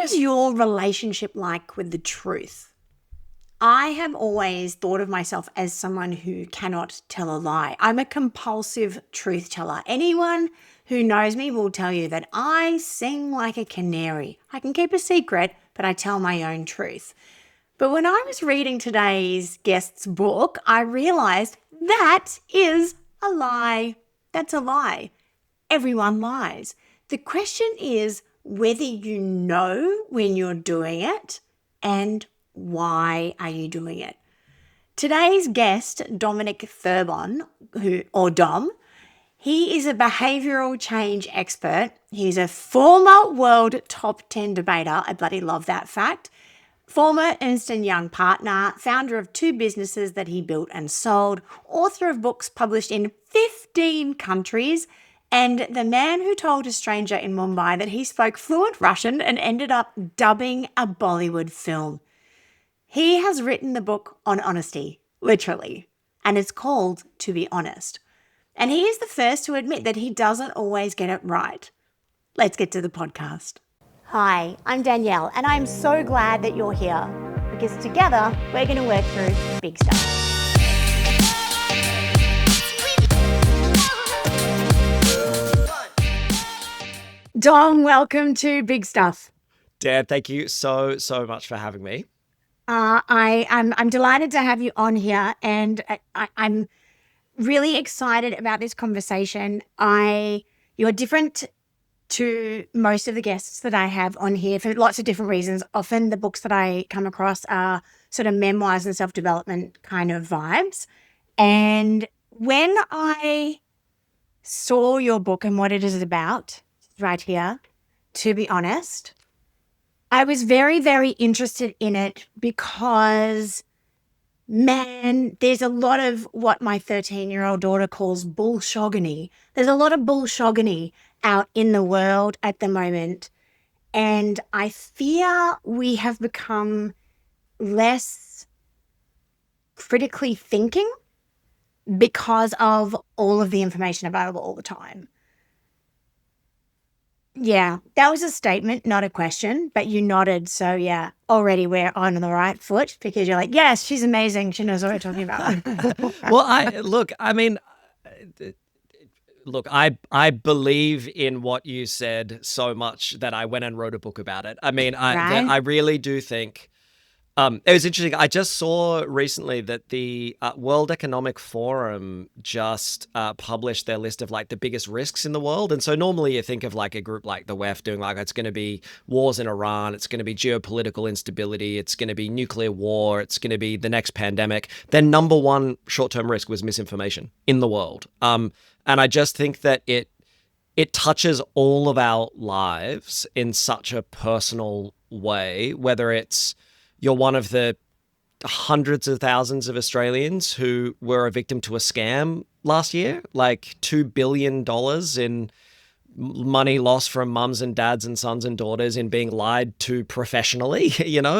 is your relationship like with the truth? I have always thought of myself as someone who cannot tell a lie. I'm a compulsive truth teller. Anyone who knows me will tell you that I sing like a canary. I can keep a secret, but I tell my own truth. But when I was reading today's guest's book, I realized that is a lie. That's a lie. Everyone lies. The question is whether you know when you're doing it and why are you doing it. Today's guest, Dominic Thurbon, Dom, he is a behavioural change expert. He's a former world top 10 debater. I bloody love that fact. Former Ernst & Young partner, founder of 2 businesses that he built and sold, author of books published in 15 countries, and the man who told a stranger in Mumbai that he spoke fluent Russian and ended up dubbing a Bollywood film. He has written the book on honesty, literally, and it's called To Be Honest. And he is the first to admit that he doesn't always get it right. Let's get to the podcast. Hi, I'm Danielle, and I'm so glad that you're here because together we're going to work through big stuff. Dom, welcome to Big Stuff. Dan, thank you so much for having me. I'm delighted to have you on here, and I'm really excited about this conversation. You're different to most of the guests that I have on here for lots of different reasons. Often the books that I come across are sort of memoirs and self-development kind of vibes. And when I saw your book and what it is about, right here, To Be Honest, I was very, very interested in it because, man, there's a lot of what my 13-year-old daughter calls bullshogony. There's a lot of bullshogony out in the world at the moment. And I fear we have become less critically thinking because of all of the information available all the time. Yeah, that was a statement, not a question, but you nodded. So yeah, already we're on the right foot because you're like, yes, she's amazing. She knows what we're talking about. Well, I believe in what you said so much that I went and wrote a book about it. I mean, I really do think it was interesting. I just saw recently that the World Economic Forum just published their list of like the biggest risks in the world. And so normally you think of like a group like the WEF doing like, it's going to be wars in Iran, it's going to be geopolitical instability, it's going to be nuclear war, it's going to be the next pandemic. Their number one short-term risk was misinformation in the world. And I just think that it touches all of our lives in such a personal way, whether it's you're one of the hundreds of thousands of Australians who were a victim to a scam last year, like $2 billion in money lost from mums and dads and sons and daughters in being lied to professionally,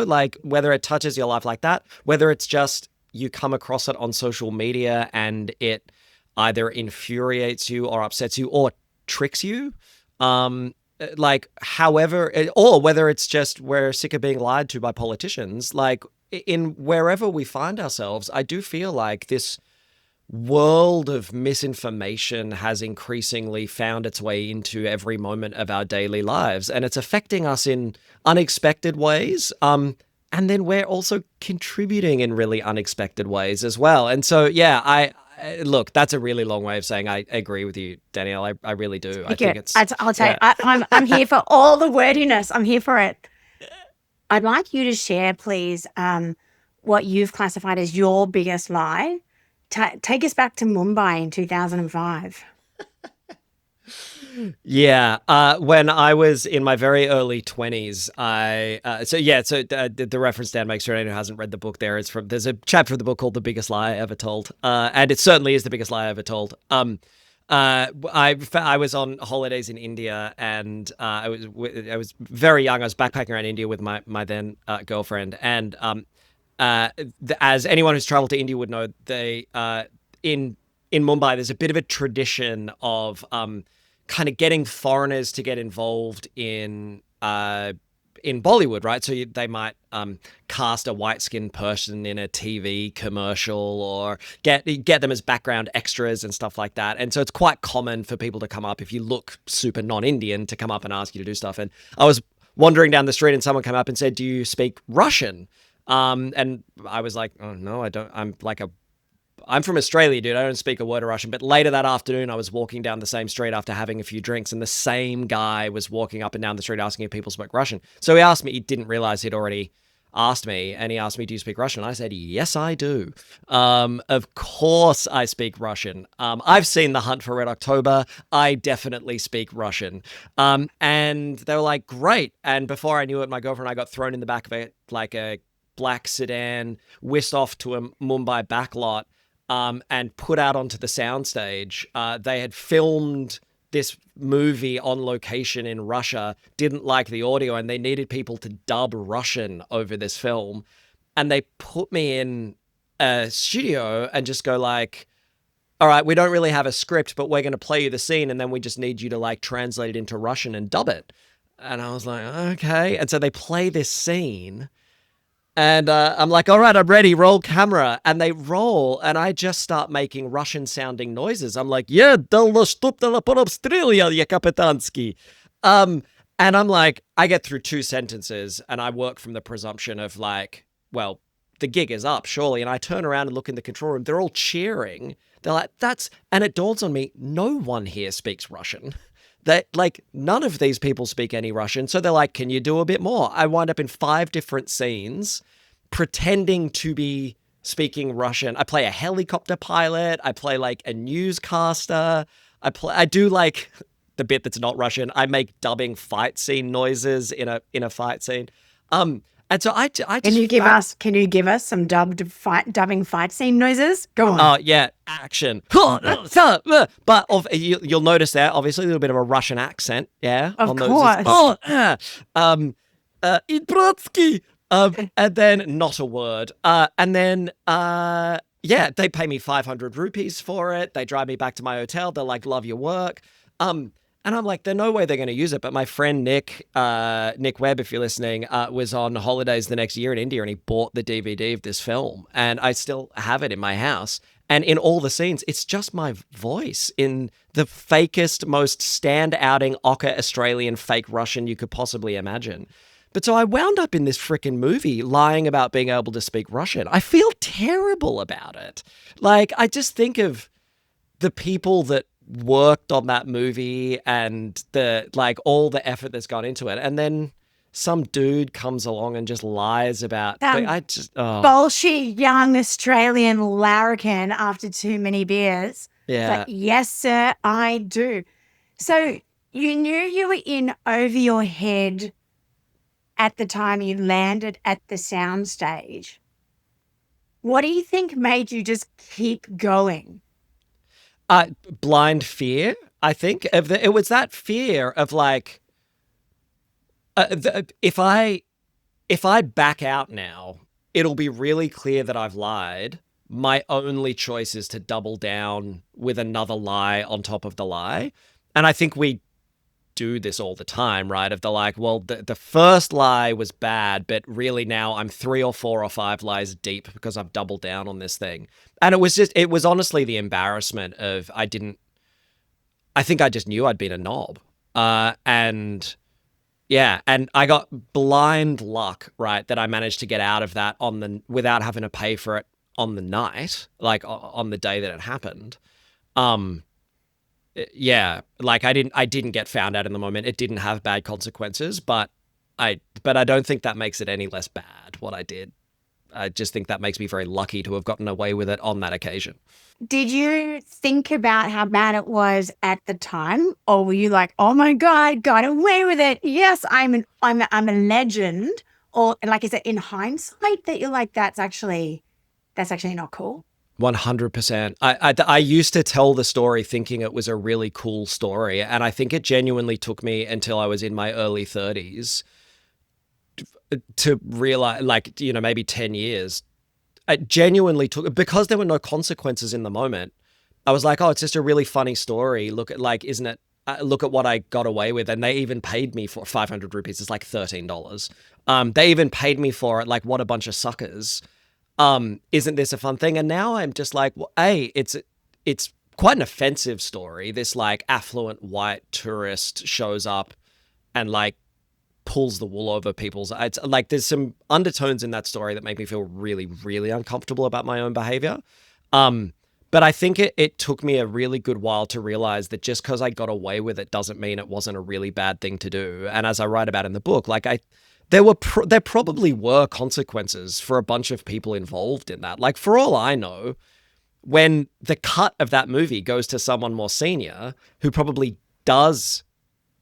like whether it touches your life like that, whether it's just you come across it on social media and it either infuriates you or upsets you or tricks you. However, or whether it's just we're sick of being lied to by politicians, like in wherever we find ourselves, I do feel like this world of misinformation has increasingly found its way into every moment of our daily lives, and it's affecting us in unexpected ways. And then we're also contributing in really unexpected ways as well. And so, yeah, look, that's a really long way of saying I agree with you, Danielle. I really do. I think it's. I'll tell you, I'm here for all the wordiness. I'm here for it. I'd like you to share, please, what you've classified as your biggest lie. Take us back to Mumbai in 2005. Yeah, when I was in my very early 20s, the reference Dan makes, for anyone who hasn't read the book, there's a chapter of the book called The Biggest Lie Ever Told, and it certainly is the biggest lie ever told. I was on holidays in India, and I was very young. I was backpacking around India with my then girlfriend, and as anyone who's traveled to India would know, they in Mumbai there's a bit of a tradition of kind of getting foreigners to get involved in in Bollywood, right? So they might cast a white-skinned person in a TV commercial or get them as background extras and stuff like that. And so it's quite common for people to come up, if you look super non-Indian, to come up and ask you to do stuff. And I was wandering down the street and someone came up and said, "Do you speak Russian?" And I was like, "Oh, no, I don't. I'm from Australia, dude. I don't speak a word of Russian." But later that afternoon, I was walking down the same street after having a few drinks, and the same guy was walking up and down the street asking if people spoke Russian. So he asked me, he didn't realize he'd already asked me, and he asked me, "Do you speak Russian?" And I said, "Yes, I do. Of course I speak Russian. I've seen The Hunt for Red October. I definitely speak Russian." And they were like, "Great." And before I knew it, my girlfriend and I got thrown in the back of a black sedan, whisked off to a Mumbai backlot, and put out onto the soundstage. They had filmed this movie on location in Russia, didn't like the audio, and they needed people to dub Russian over this film. And they put me in a studio and just go like, "All right, we don't really have a script, but we're going to play you the scene, and then we just need you to like translate it into Russian and dub it." And I was like, "Okay." And so they play this scene. And I'm like, "All right, I'm ready. Roll camera." And they roll, and I just start making Russian-sounding noises. I'm like, "Yeah, kapitansky." And I'm like, I get through 2 sentences, and I work from the presumption of like, well, the gig is up, surely. And I turn around and look in the control room. They're all cheering. They're like, and it dawns on me, no one here speaks Russian. None of these people speak any Russian. So they're like, "Can you do a bit more?" I wind up in 5 different scenes pretending to be speaking Russian. I play a helicopter pilot. I play like a newscaster. I do like the bit that's not Russian. I make dubbing fight scene noises in a fight scene. And so I just, can you give us some dubbing fight scene noises? Go on. Oh yeah, action. But you'll notice there, obviously, a little bit of a Russian accent. Yeah, of course. Ibrotsky. And then not a word. And then yeah, they pay me 500 rupees for it. They drive me back to my hotel. They're like, "Love your work." And I'm like, there's no way they're going to use it. But my friend Nick Webb, if you're listening, was on holidays the next year in India, and he bought the DVD of this film. And I still have it in my house. And in all the scenes, it's just my voice in the fakest, most stand-outing ochre Australian fake Russian you could possibly imagine. But so I wound up in this freaking movie lying about being able to speak Russian. I feel terrible about it. Like, I just think of the people that worked on that movie and all the effort that's gone into it, and then some dude comes along and just lies about bullshit young Australian larrikin after too many beers. Yeah. Like, "Yes, sir, I do." So you knew you were in over your head at the time you landed at the soundstage. What do you think made you just keep going? Blind fear, I think. It was that fear of like, if I back out now, it'll be really clear that I've lied. My only choice is to double down with another lie on top of the lie. And I think we do this all the time, right? Of the like, well, the first lie was bad, but really now I'm 3 or 4 or 5 lies deep because I've doubled down on this thing. And it was honestly the embarrassment of I think I just knew I'd been a knob. And yeah, and I got blind luck, right, that I managed to get out of that without having to pay for it on the night, like on the day that it happened. Yeah, like I didn't get found out in the moment. It didn't have bad consequences, but I don't think that makes it any less bad what I did. I just think that makes me very lucky to have gotten away with it on that occasion. Did you think about how bad it was at the time, or were you like, "Oh my God, got away with it. Yes, I'm a legend." Or like, is it in hindsight that you're like, that's actually not cool? 100%. I used to tell the story thinking it was a really cool story. And I think it genuinely took me until I was in my early 30s to realize, like, maybe 10 years. It genuinely took, because there were no consequences in the moment. I was like, oh, it's just a really funny story. Look at, like, isn't it? look at what I got away with. And they even paid me for 500 rupees. It's like $13. They even paid me for it. Like, what a bunch of suckers. Isn't this a fun thing? And now I'm just like, well, it's quite an offensive story. This like affluent white tourist shows up and like pulls the wool over people's. It's like there's some undertones in that story that make me feel really, really uncomfortable about my own behavior. But I think it took me a really good while to realize that just because I got away with it doesn't mean it wasn't a really bad thing to do. And as I write about in the book, like there probably were consequences for a bunch of people involved in that. Like, for all I know, when the cut of that movie goes to someone more senior who probably does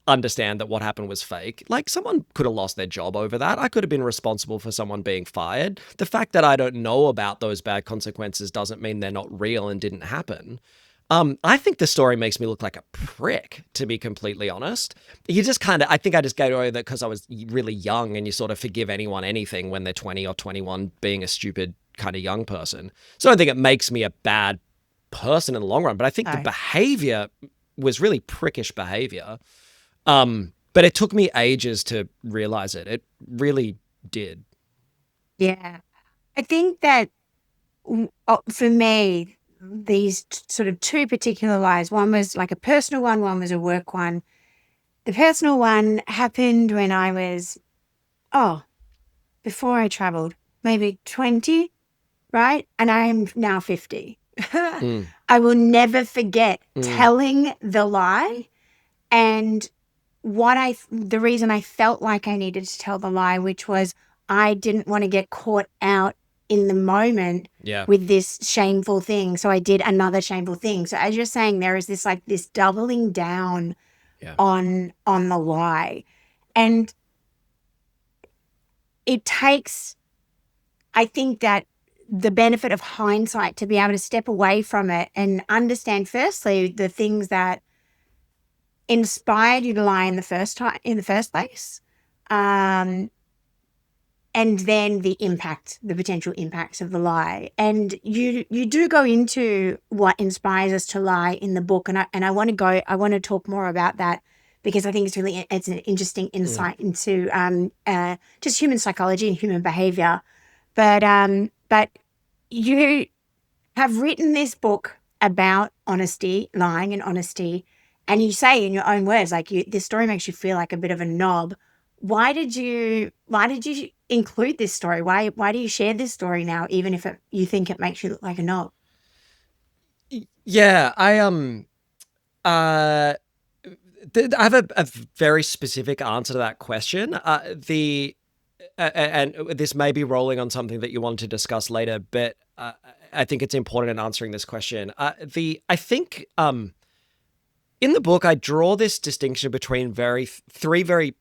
understand that what happened was fake, like, someone could have lost their job over that. I could have been responsible for someone being fired. The fact that I don't know about those bad consequences doesn't mean they're not real and didn't happen. I think the story makes me look like a prick, to be completely honest. You just I think I just get away with it because I was really young, and you sort of forgive anyone anything when they're 20 or 21 being a stupid kind of young person. So I don't think it makes me a bad person in the long run, but I think the behavior was really prickish behavior. But it took me ages to realize it. It really did. Yeah. I think that for me, these sort of two particular lies, one was like a personal one was a work one. The personal one happened when I was, before I traveled, maybe 20, right? And I'm now 50. I will never forget telling the lie, and the reason I felt like I needed to tell the lie, which was I didn't want to get caught out in the moment with this shameful thing. So I did another shameful thing. So as you're saying, there is this like this doubling down on the lie. And it takes, I think, that the benefit of hindsight to be able to step away from it and understand firstly the things that inspired you to lie in the first place, and then the potential impacts of the lie. And you do go into what inspires us to lie in the book, and I want to talk more about that, because I think it's an interesting insight into just human psychology and human behavior. But you have written this book about honesty, lying and honesty. And you say in your own words, like, this story makes you feel like a bit of a knob. Why did you include this story? Why do you share this story now, even if you think it makes you look like a knob? Yeah, I have a very specific answer to that question. And this may be rolling on something that you want to discuss later, but I think it's important in answering this question. I think in the book, I draw this distinction between three very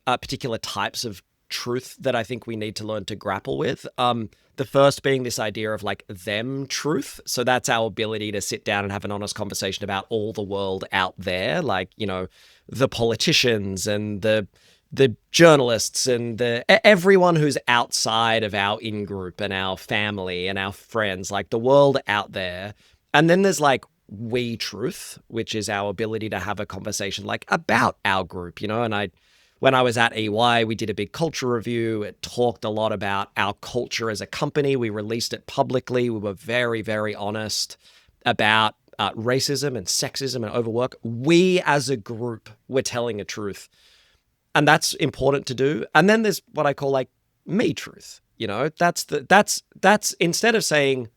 particular types of truth that I think we need to learn to grapple with. The first being this idea of like them truth. So that's our ability to sit down and have an honest conversation about all the world out there, like, you know, the politicians and the journalists and everyone who's outside of our in-group and our family and our friends, like the world out there. And then there's like we truth, which is our ability to have a conversation like about our group, you know. And when I was at EY, we did a big culture review. It talked a lot about our culture as a company. We released it publicly. We were very, very honest about racism and sexism and overwork. We as a group were telling a truth. And that's important to do. And then there's what I call like me truth. You know, that's instead of saying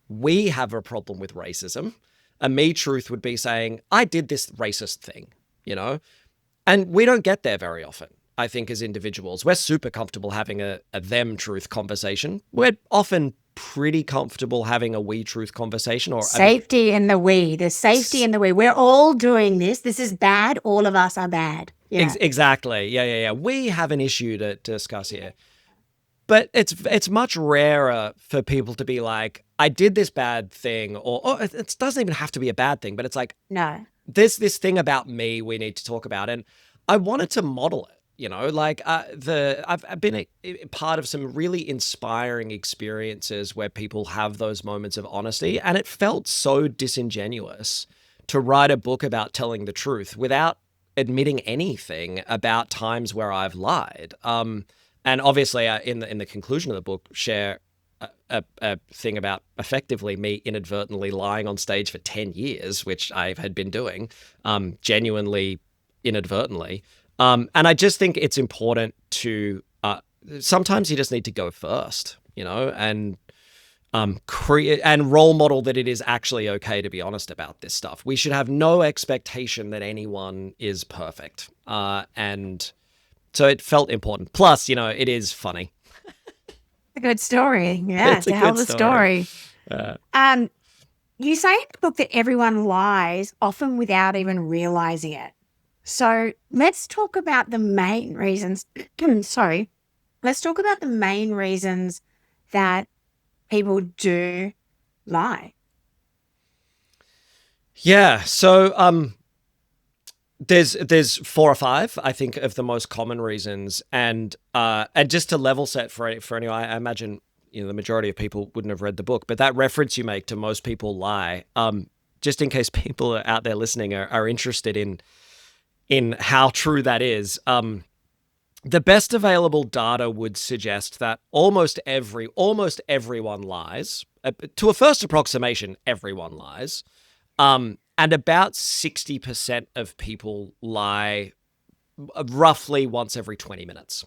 we have a problem with racism, a me truth would be saying I did this racist thing, you know. And we don't get there very often, I think, as individuals. We're super comfortable having a them truth conversation. We're often pretty comfortable having a we truth conversation. Or safety in the we. There's safety in the we. We're all doing this. This is bad. All of us are bad. Yeah. Exactly. Yeah. We have an issue to discuss here. But it's much rarer for people to be like, I did this bad thing, or it doesn't even have to be a bad thing, but it's like, no, there's this thing about me we need to talk about. And I wanted to model it, you know, like I've been a part of some really inspiring experiences where people have those moments of honesty, and it felt so disingenuous to write a book about telling the truth without admitting anything about times where I've lied. And obviously, in the conclusion of the book, share a thing about effectively me inadvertently lying on stage for 10 years, which I had been doing, genuinely inadvertently. And I just think it's important to, sometimes you just need to go first, and create and role model that it is actually okay to be honest about this stuff. We should have no expectation that anyone is perfect. And so it felt important. Plus, it is funny. A good story. Yeah, it's to tell the story. You say in the book that everyone lies, often without even realizing it. So let's talk about the main reasons. Sorry. Let's talk about the main reasons that people do lie. Yeah. So there's 4 or 5, I think, of the most common reasons, and just to level set for anyone, I imagine the majority of people wouldn't have read the book, but that reference you make to most people lie, just in case people out there listening are interested in how true that is. The best available data would suggest that almost everyone lies. To a first approximation, everyone lies. And about 60% of people lie roughly once every 20 minutes,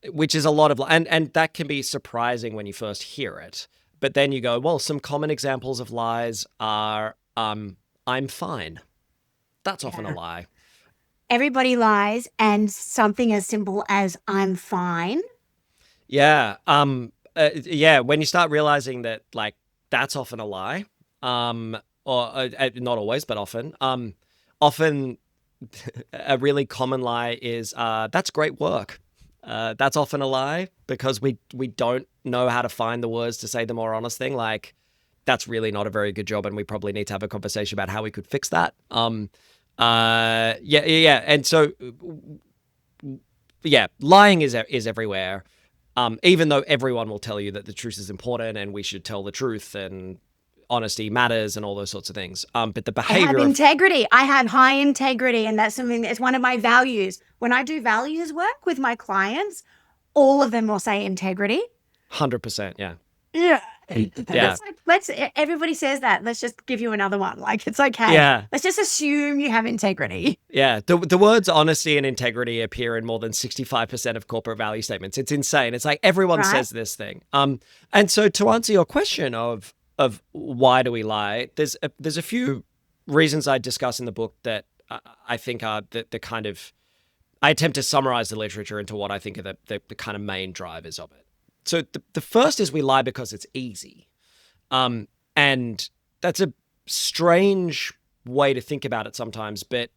which is a lot of, and that can be surprising when you first hear it. But then you go, well, some common examples of lies are, I'm fine. That's often a lie. Everybody lies, and something as simple as I'm fine. Yeah. When you start realizing that, like, that's often a lie, or not always, but often. Often a really common lie is, that's great work. That's often a lie because we don't know how to find the words to say the more honest thing. Like, that's really not a very good job, and we probably need to have a conversation about how we could fix that. And so, lying is everywhere. Even though everyone will tell you that the truth is important and we should tell the truth and honesty matters and all those sorts of things. But the behavior I have integrity. I have high integrity, and that's something that's one of my values. When I do values work with my clients, all of them will say integrity. 100%, yeah. Yeah. Yeah. Everybody says that. Let's just give you another one. Like, it's okay. Yeah. Let's just assume you have integrity. Yeah. The words honesty and integrity appear in more than 65% of corporate value statements. It's insane. It's like everyone says this thing. And so to answer your question of why do we lie, there's a few reasons I discuss in the book that I think are the kind of, I attempt to summarize the literature into what I think are the kind of main drivers of it. So the first is we lie because it's easy. And that's a strange way to think about it sometimes, but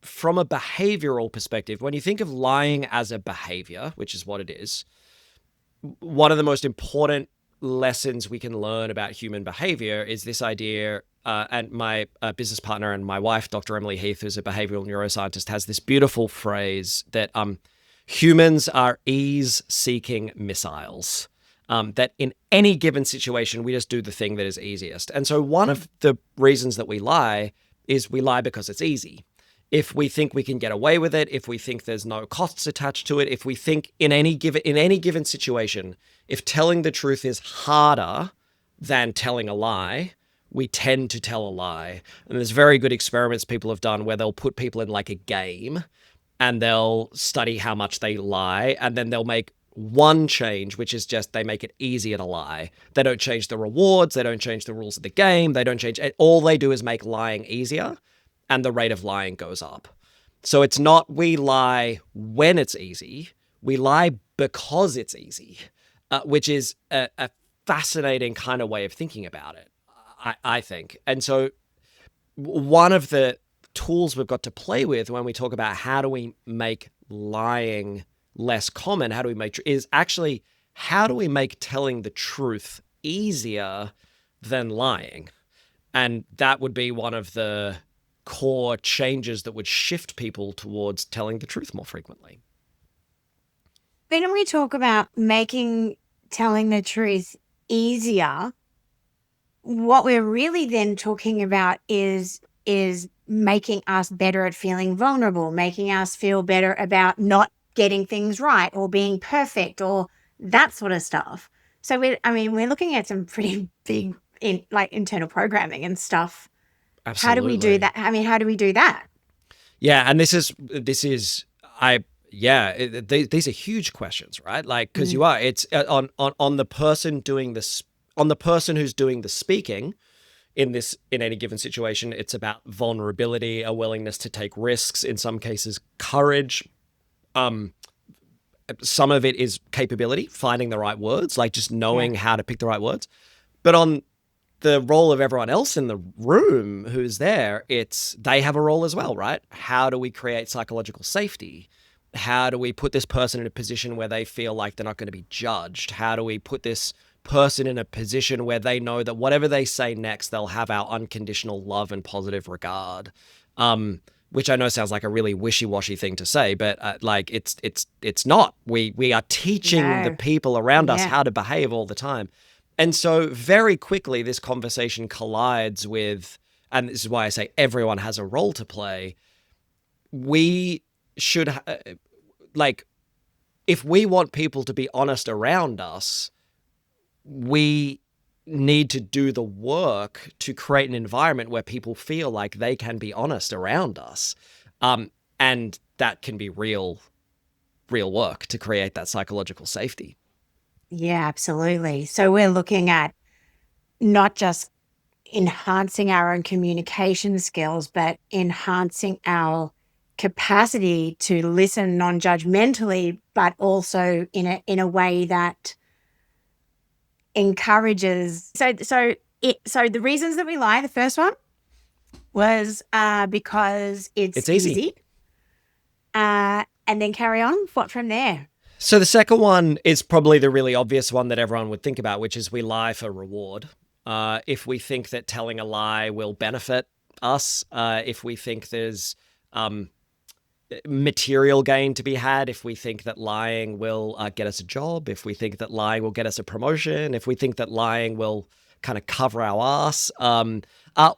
from a behavioral perspective, when you think of lying as a behavior, which is what it is, one of the most important lessons we can learn about human behavior is this idea, and my business partner and my wife, Dr. Emily Heath, who's a behavioral neuroscientist, has this beautiful phrase that humans are ease-seeking missiles. That in any given situation, we just do the thing that is easiest. And so one of the reasons that we lie is we lie because it's easy. If we think we can get away with it, if we think there's no costs attached to it, if we think in any given situation, if telling the truth is harder than telling a lie, we tend to tell a lie. And there's very good experiments people have done where they'll put people in like a game and they'll study how much they lie, and then they'll make one change, which is just they make it easier to lie. They don't change the rewards. They don't change the rules of the game. They don't change it. All they do is make lying easier, and the rate of lying goes up. So it's not we lie when it's easy. We lie because it's easy, which is a fascinating kind of way of thinking about it, I think. And so one of the tools we've got to play with when we talk about how do we make lying less common, how do we make telling the truth easier than lying? And that would be one of the core changes that would shift people towards telling the truth more frequently. When we talk about making telling the truth easier, what we're really then talking about is making us better at feeling vulnerable, making us feel better about not getting things right or being perfect or that sort of stuff. So we're looking at some pretty big internal programming and stuff. Absolutely. How do we do that? I mean, how do we do that? Yeah, and these are huge questions, right? Like, because it's on the person doing this, on the person who's doing the speaking in any given situation. It's about vulnerability, a willingness to take risks, in some cases courage. Some of it is capability, finding the right words, like just knowing how to pick the right words. But on the role of everyone else in the room who's there, they have a role as well, right? How do we create psychological safety? How do we put this person in a position where they feel like they're not going to be judged? How do we put this person in a position where they know that whatever they say next, they'll have our unconditional love and positive regard? Which I know sounds like a really wishy-washy thing to say, but it's not. We are teaching the people around us how to behave all the time. And so very quickly, this conversation collides with, and this is why I say everyone has a role to play. We should, if we want people to be honest around us, we need to do the work to create an environment where people feel like they can be honest around us. And that can be real work to create that psychological safety. Yeah, absolutely. So we're looking at not just enhancing our own communication skills, but enhancing our capacity to listen non-judgmentally, but also in a way that encourages. So the reasons that we lie, the first one was because it's easy. And then carry on. What from there? So the second one is probably the really obvious one that everyone would think about, which is we lie for reward. If we think that telling a lie will benefit us, if we think there's material gain to be had, if we think that lying will get us a job, if we think that lying will get us a promotion, if we think that lying will kind of cover our ass,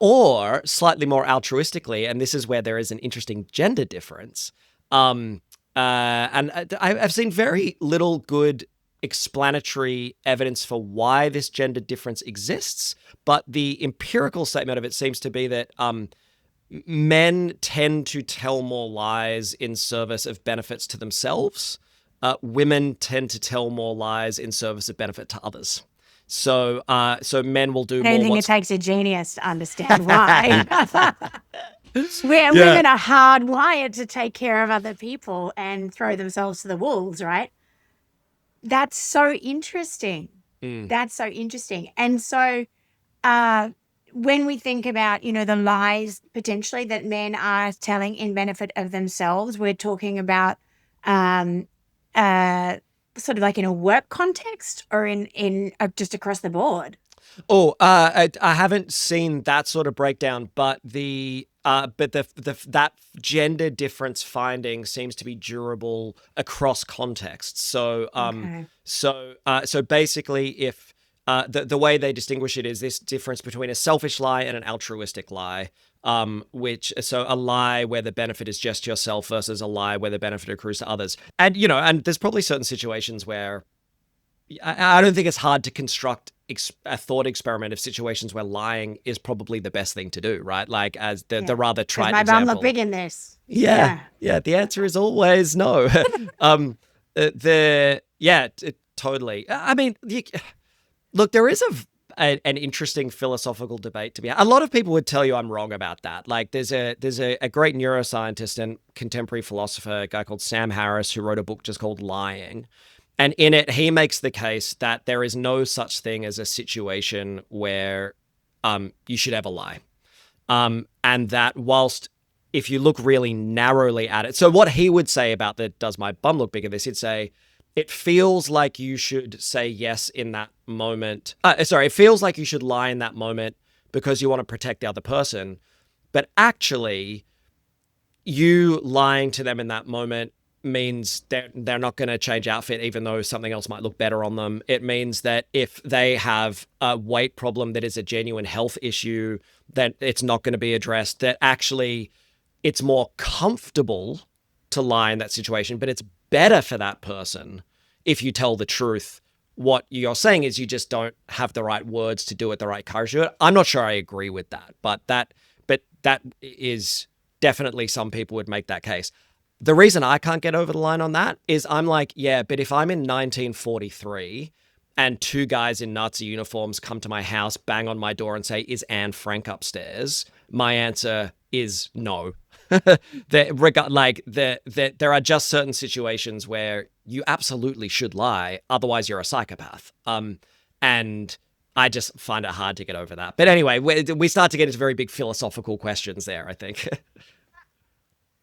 or slightly more altruistically, and this is where there is an interesting gender difference. And I've seen very little good explanatory evidence for why this gender difference exists, but the empirical statement of it seems to be that men tend to tell more lies in service of benefits to themselves. Women tend to tell more lies in service of benefit to others. So men will do more. I don't think it takes a genius to understand why. Women are hardwired to take care of other people and throw themselves to the wolves, right? That's so interesting. That's so interesting. And so when we think about, the lies potentially that men are telling in benefit of themselves, we're talking about sort of like in a work context or in just across the board. I haven't seen that sort of breakdown, but that gender difference finding seems to be durable across contexts. So basically, if the way they distinguish it is this difference between a selfish lie and an altruistic lie, so a lie where the benefit is just yourself versus a lie where the benefit accrues to others. And and there's probably certain situations where I don't think it's hard to construct a thought experiment of situations where lying is probably the best thing to do, right? Like as the rather trite my example. bum look big in this. Yeah. The answer is always no. Totally. I mean, look, there is an interesting philosophical debate to be had. A lot of people would tell you I'm wrong about that. Like there's a great neuroscientist and contemporary philosopher, a guy called Sam Harris, who wrote a book just called Lying. And in it, he makes the case that there is no such thing as a situation where you should ever lie. And that whilst if you look really narrowly at it, so what he would say about the does my bum look bigger this, he'd say, it feels like you should say yes in that moment. It feels like you should lie in that moment because you want to protect the other person. But actually, you lying to them in that moment means they're not going to change outfit even though something else might look better on them. It means that if they have a weight problem that is a genuine health issue, that it's not going to be addressed, that actually it's more comfortable to lie in that situation, but it's better for that person if you tell the truth. What you're saying is you just don't have the right words to do it, the right courage to do it. I'm not sure I agree with that, but that is definitely, some people would make that case. The reason I can't get over the line on that is I'm like, yeah, but if I'm in 1943 and two guys in Nazi uniforms come to my house, bang on my door and say, is Anne Frank upstairs? My answer is no. There are just certain situations where you absolutely should lie, otherwise you're a psychopath. And I just find it hard to get over that. But anyway, we start to get into very big philosophical questions there, I think.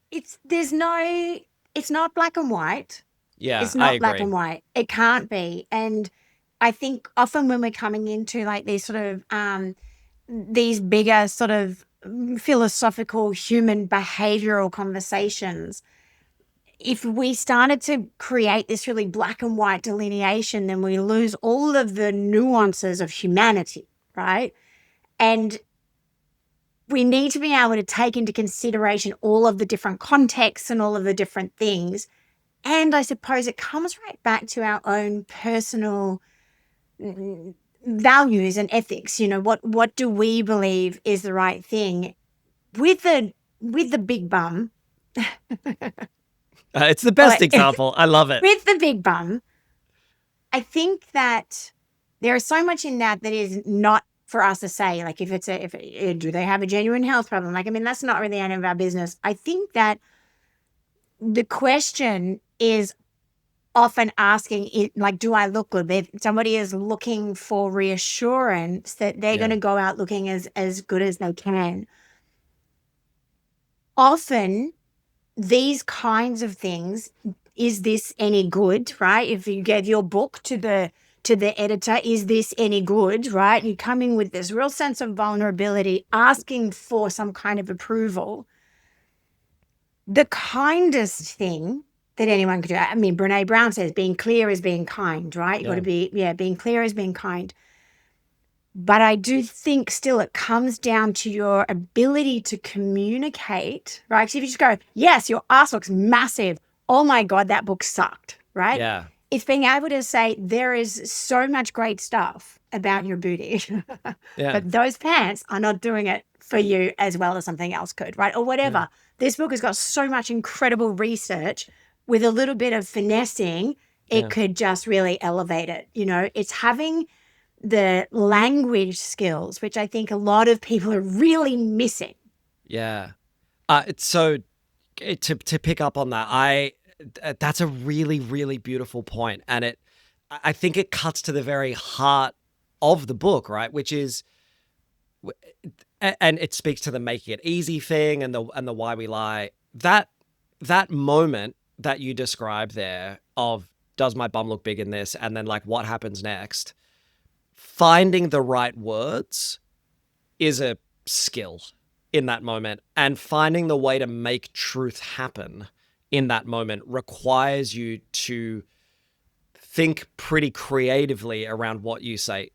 It's not black and white. Yeah, It's not I black agree. and white. It can't be. And I think often when we're coming into like these sort of these bigger sort of philosophical human behavioural conversations, if we started to create this really black and white delineation, then we lose all of the nuances of humanity, right? And we need to be able to take into consideration all of the different contexts and all of the different things. And I suppose it comes right back to our own personal values and ethics. You know, what do we believe is the right thing? With the big bum. It's the best example. I love it. With the big bum, I think that there is so much in that is not for us to say, like, do they have a genuine health problem? Like, I mean, that's not really any of our business. I think that the question is often asking it, like, do I look good? If somebody is looking for reassurance that they're going to go out looking as good as they can. Often these kinds of things, is this any good, right? If you gave your book to the editor, is this any good, right? You come in with this real sense of vulnerability, asking for some kind of approval. The kindest thing that anyone could do, I mean, Brene Brown says being clear is being kind, right? You've got to be, being clear is being kind. But I do think still it comes down to your ability to communicate, right? So if you just go, yes, your ass looks massive. Oh my God, that book sucked, right? Yeah. It's being able to say there is so much great stuff about your booty, but those pants are not doing it for you as well as something else could, right? Or whatever. Yeah. This book has got so much incredible research with a little bit of finessing, it could just really elevate it. You know, it's having the language skills, which I think a lot of people are really missing. Yeah. So to pick up on that, that's a really, really beautiful point. And I think it cuts to the very heart of the book, right? Which is, and it speaks to the making it easy thing and the why we lie. That moment that you describe there of, does my bum look big in this? And then like, what happens next? Finding the right words is a skill in that moment, and finding the way to make truth happen in that moment requires you to think pretty creatively around what you say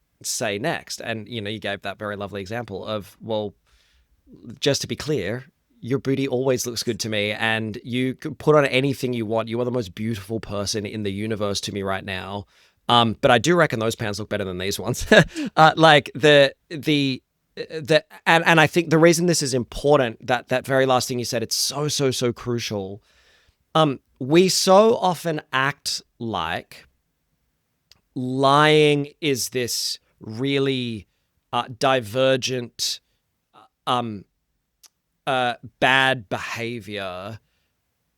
next. And, you know, you gave that very lovely example of, well, just to be clear, your booty always looks good to me, and you could put on anything you want. You are the most beautiful person in the universe to me right now. But I do reckon those pants look better than these ones. Like and I think the reason this is important, that very last thing you said, it's so crucial. We so often act like lying is this really divergent, bad behavior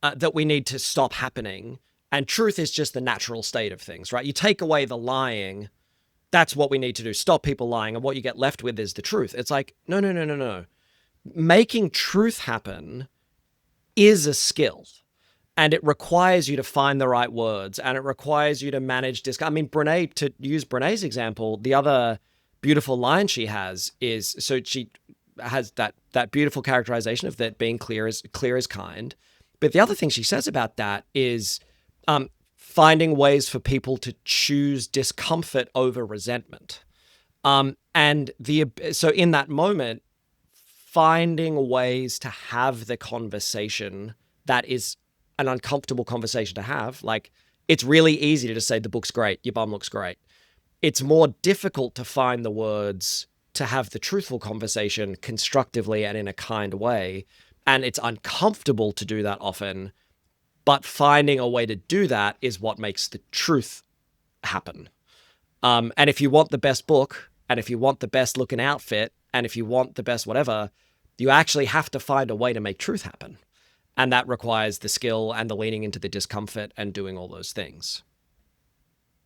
that we need to stop happening. And truth is just the natural state of things, right? You take away the lying, that's what we need to do. Stop people lying. And what you get left with is the truth. It's like, no. Making truth happen is a skill. And it requires you to find the right words, and it requires you to manage I mean, Brene, to use Brene's example, the other beautiful line she has is, so she has that beautiful characterization of that being clear is kind. But the other thing she says about that is finding ways for people to choose discomfort over resentment. So in that moment, finding ways to have the conversation that is an uncomfortable conversation to have. Like, it's really easy to just say the book's great, your bum looks great. It's more difficult to find the words to have the truthful conversation constructively and in a kind way. And it's uncomfortable to do that often, but finding a way to do that is what makes the truth happen. And if you want the best book, and if you want the best looking outfit, and if you want the best whatever, you actually have to find a way to make truth happen. And that requires the skill and the leaning into the discomfort and doing all those things.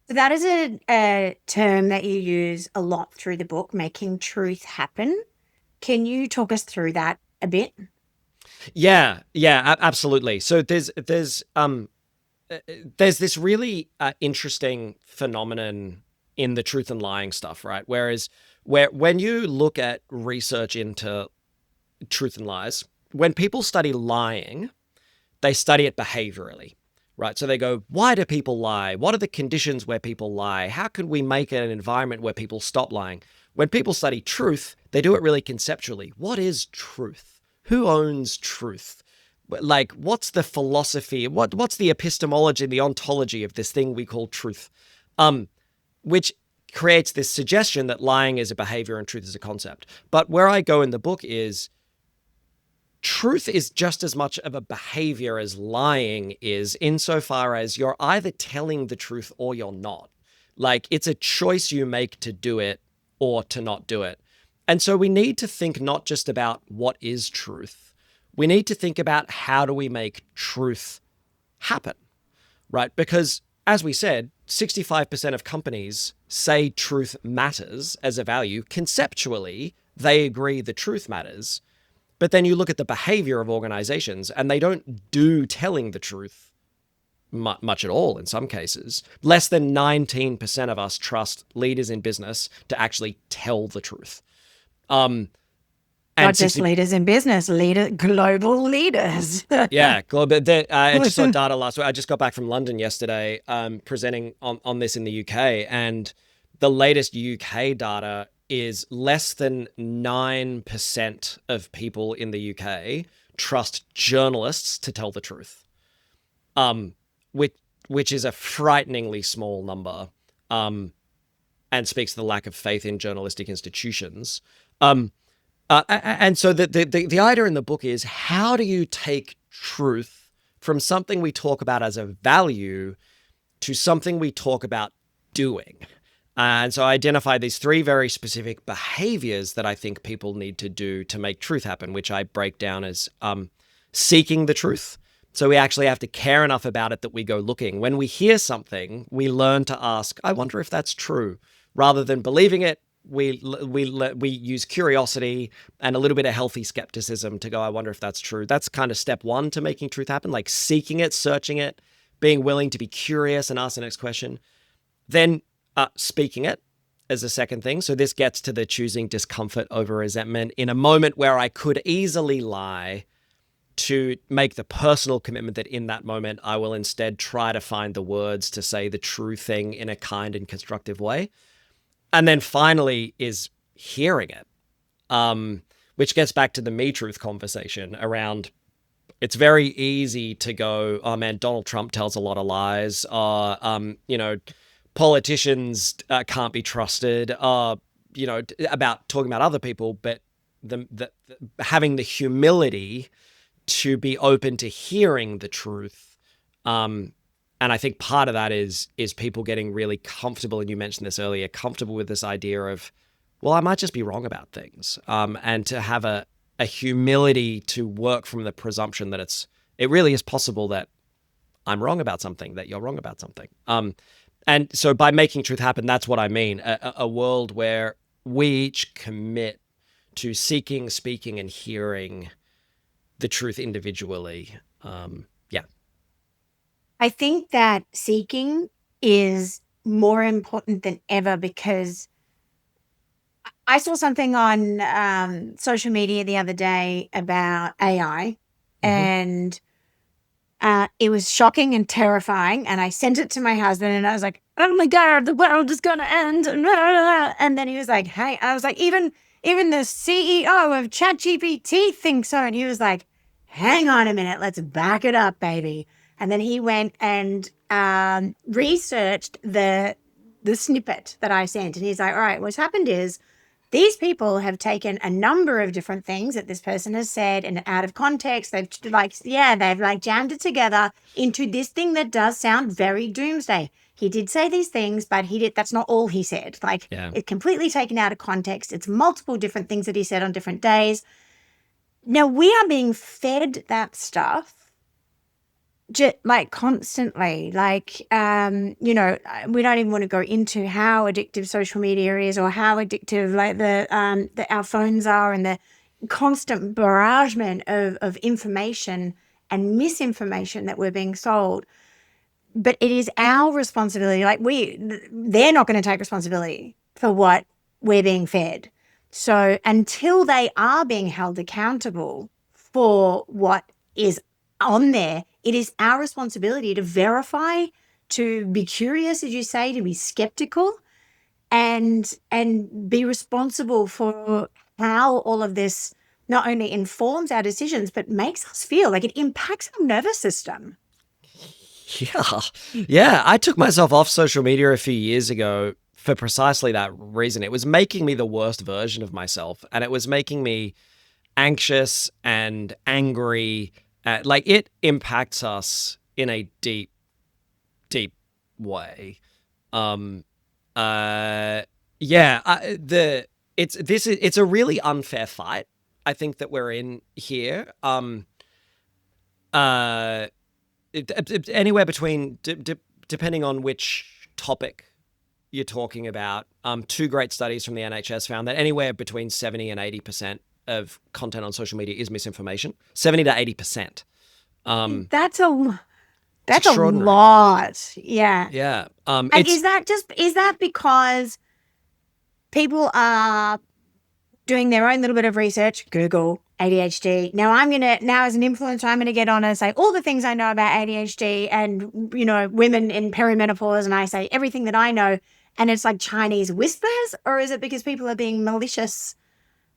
So that is a term that you use a lot through the book, making truth happen. Can you talk us through that a bit? Yeah, absolutely. So there's this really interesting phenomenon in the truth and lying stuff, right? When you look at research into truth and lies, when people study lying, they study it behaviorally, right? So they go, why do people lie? What are the conditions where people lie? How can we make an environment where people stop lying? When people study truth, they do it really conceptually. What is truth? Who owns truth? Like, what's the philosophy? What's the epistemology, the ontology of this thing we call truth? Which creates this suggestion that lying is a behavior and truth is a concept. But where I go in the book is truth is just as much of a behavior as lying is, insofar as you're either telling the truth or you're not. Like, it's a choice you make to do it or to not do it. And so we need to think not just about what is truth. We need to think about how do we make truth happen, right? Because as we said, 65% of companies say truth matters as a value. Conceptually, they agree the truth matters. But then you look at the behavior of organizations and they don't do telling the truth much at all in some cases. Less than 19% of us trust leaders in business to actually tell the truth. Not just leaders in business, global leaders. Yeah, global. I just saw data last week. I just got back from London yesterday, presenting on this in the UK, and the latest UK data is less than 9% of people in the UK trust journalists to tell the truth, which is a frighteningly small number, and speaks to the lack of faith in journalistic institutions. And so the idea in the book is, how do you take truth from something we talk about as a value to something we talk about doing? And so I identify these three very specific behaviors that I think people need to do to make truth happen, which I break down as seeking the truth. So we actually have to care enough about it that we go looking. When we hear something, we learn to ask, I wonder if that's true, rather than believing it. We use curiosity and a little bit of healthy skepticism to go, I wonder if that's true. That's kind of step one to making truth happen, like seeking it, searching it, being willing to be curious and ask the next question. Then speaking it as a second thing. So this gets to the choosing discomfort over resentment in a moment where I could easily lie, to make the personal commitment that in that moment, I will instead try to find the words to say the true thing in a kind and constructive way. And then finally is hearing it, which gets back to the me truth conversation around, it's very easy to go, oh man, Donald Trump tells a lot of lies. Politicians can't be trusted, about talking about other people, but having the humility to be open to hearing the truth. And I think part of that is people getting really comfortable, and you mentioned this earlier, comfortable with this idea of, well, I might just be wrong about things, and to have a humility to work from the presumption that it really is possible that I'm wrong about something, that you're wrong about something. And so by making truth happen, that's what I mean, a world where we each commit to seeking, speaking, and hearing the truth individually. I think that seeking is more important than ever, because I saw something on social media the other day about AI, and It was shocking and terrifying. And I sent it to my husband and I was like, oh my God, the world is going to end. And then he was like, hey, I was like, even the CEO of ChatGPT thinks so. And he was like, hang on a minute, let's back it up, baby. And then he went and researched the snippet that I sent. And he's like, all right, what's happened is these people have taken a number of different things that this person has said and out of context. They've jammed it together into this thing that does sound very doomsday. He did say these things, but that's not all he said. It's completely taken out of context. It's multiple different things that he said on different days. Now we are being fed that stuff constantly, we don't even want to go into how addictive social media is or how addictive our phones are and the constant barragement of information and misinformation that we're being sold. But it is our responsibility. They're not going to take responsibility for what we're being fed. So until they are being held accountable for what is on there, it is our responsibility to verify, to be curious, as you say, to be skeptical, and be responsible for how all of this not only informs our decisions, but makes us feel. It impacts our nervous system. Yeah. I took myself off social media a few years ago for precisely that reason. It was making me the worst version of myself, and it was making me anxious and angry. It impacts us in a deep, deep way. It's a really unfair fight, I think, that we're in here. Anywhere between, depending on which topic you're talking about, two great studies from the NHS found that anywhere between 70 and 80% of content on social media is misinformation. 70 to 80%. That's a lot. Yeah. Yeah. Is that because people are doing their own little bit of research, Google, ADHD. Now as an influencer, I'm going to get on and say all the things I know about ADHD and, women in perimenopause, and I say everything that I know, and it's like Chinese whispers? Or is it because people are being malicious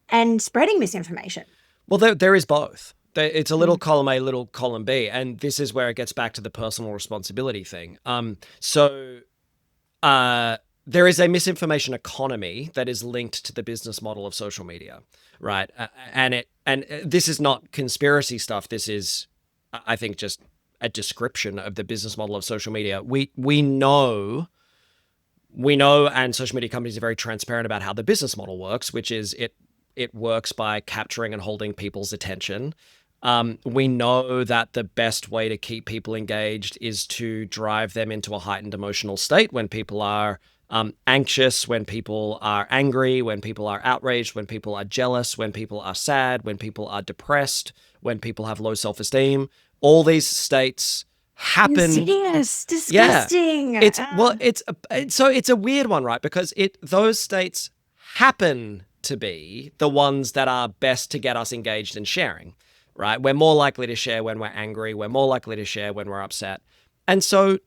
and spreading misinformation? Well, there is both. It's a little column A, little column B, and this is where it gets back to the personal responsibility thing. There is a misinformation economy that is linked to the business model of social media, right? And this is not conspiracy stuff. This is, I think, just a description of the business model of social media. We know, and social media companies are very transparent about how the business model works, which is it works by capturing and holding people's attention. We know that the best way to keep people engaged is to drive them into a heightened emotional state when people are anxious, when people are angry, when people are outraged, when people are jealous, when people are sad, when people are depressed, when people have low self-esteem. All these states happen. Insidious, disgusting. Yeah. It's a weird one, right? Because those states happen to be the ones that are best to get us engaged and sharing, right? We're more likely to share when we're angry. We're more likely to share when we're upset. And so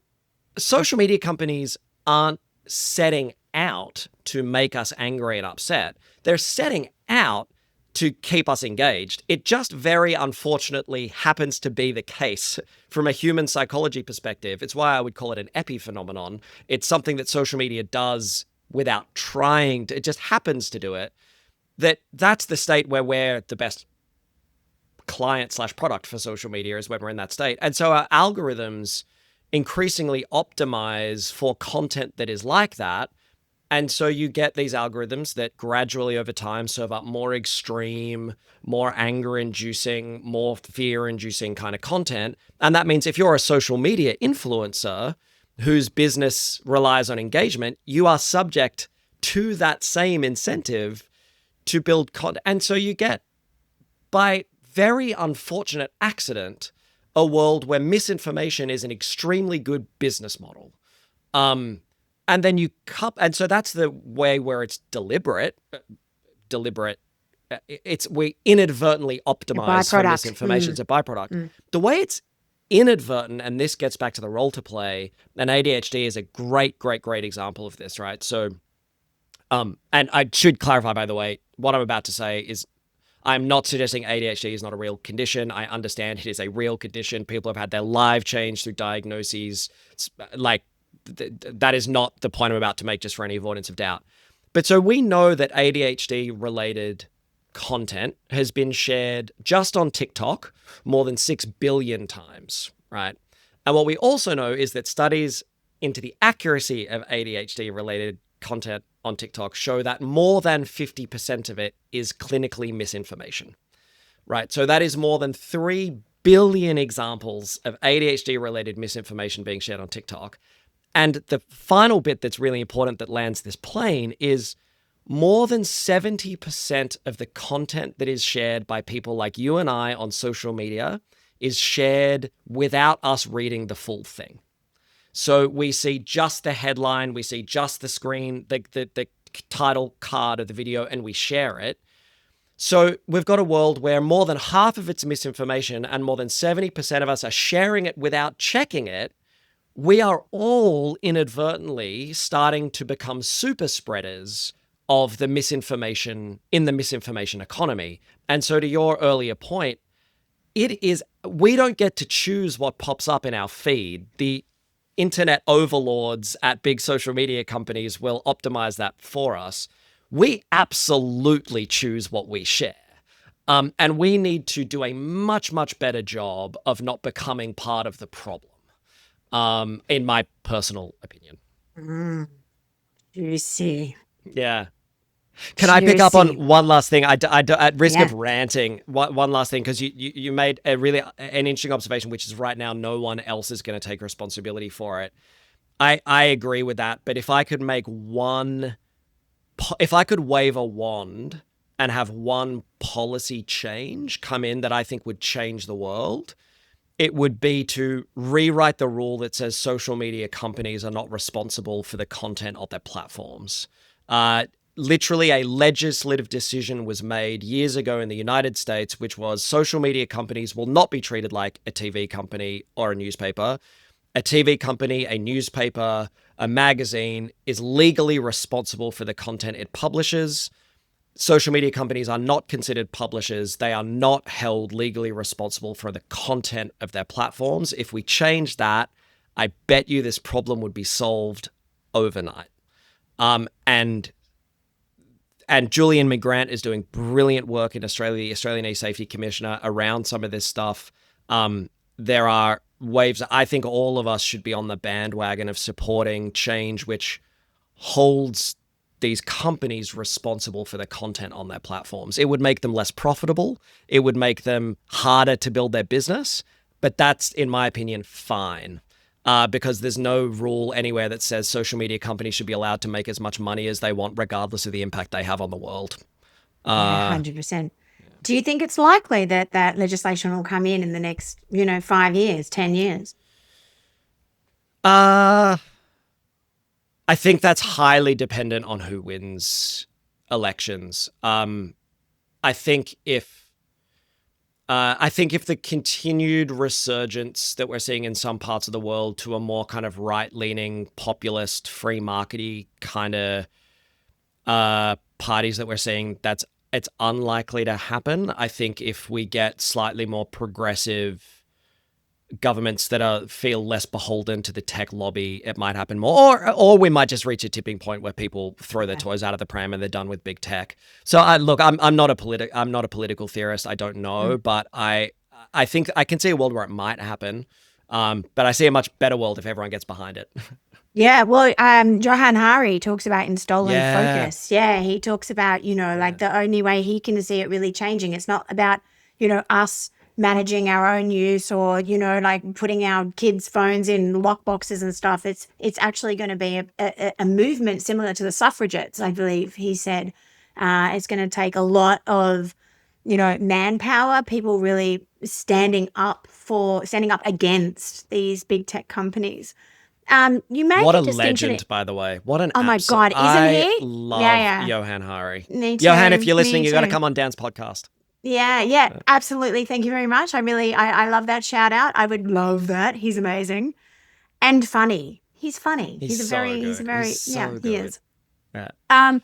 social media companies aren't setting out to make us angry and upset. They're setting out to keep us engaged. It just very unfortunately happens to be the case from a human psychology perspective. It's why I would call it an epiphenomenon. It's something that social media does without trying to, it just happens to do it. That's the state where we're the best client/product for social media, is when we're in that state. And so our algorithms increasingly optimize for content that is like that. And so you get these algorithms that gradually over time serve up more extreme, more anger-inducing, more fear-inducing kind of content. And that means if you're a social media influencer whose business relies on engagement, you are subject to that same incentive to build content. And so you get, by very unfortunate accident, a world where misinformation is an extremely good business model. And then and so that's the way where it's deliberate. We inadvertently optimize for misinformation. It's a byproduct. The way it's inadvertent, and this gets back to the role to play, and ADHD is a great example of this, right? So, and I should clarify, by the way, what I'm about to say is I'm not suggesting ADHD is not a real condition. I understand it is a real condition. People have had their life changed through diagnoses. Like, that is not the point I'm about to make, just for any avoidance of doubt. But so we know that ADHD-related content has been shared just on TikTok more than 6 billion times, right? And what we also know is that studies into the accuracy of ADHD-related content on TikTok show that more than 50% of it is clinically misinformation, right? So that is more than 3 billion examples of ADHD-related misinformation being shared on TikTok. And the final bit that's really important that lands this plane is more than 70% of the content that is shared by people like you and I on social media is shared without us reading the full thing. So we see just the headline, we see just the screen, the title card of the video, and we share it. So we've got a world where more than half of it's misinformation and more than 70% of us are sharing it without checking it. We are all inadvertently starting to become super spreaders of the misinformation in the misinformation economy. And so to your earlier point, we don't get to choose what pops up in our feed. The internet overlords at big social media companies will optimize that for us. We absolutely choose what we share. And we need to do a much better job of not becoming part of the problem, in my personal opinion. Juicy. Yeah. Can I pick up on one last thing? At risk of ranting, one last thing, because you made an interesting observation, which is right now no one else is going to take responsibility for it. I agree with that, but if I could wave a wand and have one policy change come in that I think would change the world, it would be to rewrite the rule that says social media companies are not responsible for the content of their platforms. Literally, a legislative decision was made years ago in the United States, which was social media companies will not be treated like a TV company or a newspaper. A TV company, a newspaper, a magazine is legally responsible for the content it publishes. Social media companies are not considered publishers. They are not held legally responsible for the content of their platforms. If we change that, I bet you this problem would be solved overnight. And Julian McGrant is doing brilliant work in Australia, the Australian E-Safety Commissioner, around some of this stuff. There are waves. I think all of us should be on the bandwagon of supporting change which holds these companies responsible for the content on their platforms. It would make them less profitable. It would make them harder to build their business. But that's, in my opinion, fine. Because there's no rule anywhere that says social media companies should be allowed to make as much money as they want, regardless of the impact they have on the world. 100%. Do you think it's likely that that legislation will come in the next, 5 years, 10 years? I think that's highly dependent on who wins elections. I think if the continued resurgence that we're seeing in some parts of the world to a more kind of right-leaning, populist, free markety kind of parties that we're seeing, it's unlikely to happen. I think if we get slightly more progressive governments that feel less beholden to the tech lobby, it might happen more, or we might just reach a tipping point where people throw their toys out of the pram and they're done with big tech. So I'm not a political theorist. I don't know, but I think I can see a world where it might happen. But I see a much better world if everyone gets behind it. Yeah, well, Johan Hari talks about in Stolen Focus. Yeah, he talks about, like the only way he can see it really changing, it's not about, us managing our own use or, like putting our kids' phones in lockboxes and stuff. It's actually going to be a movement similar to the suffragettes, I believe he said. It's going to take a lot of, manpower, people really standing up against these big tech companies. You made what a a distinction. legend, by the way. What an my God, isn't he? I love Johan Hari. Me too. Johan, if you're listening, Me you got to too. come on Dan's podcast. Yeah, absolutely. Thank you very much. I love that shout out. I would love that. He's amazing and funny. He's funny. He's so good. He's so he good. is. Yeah.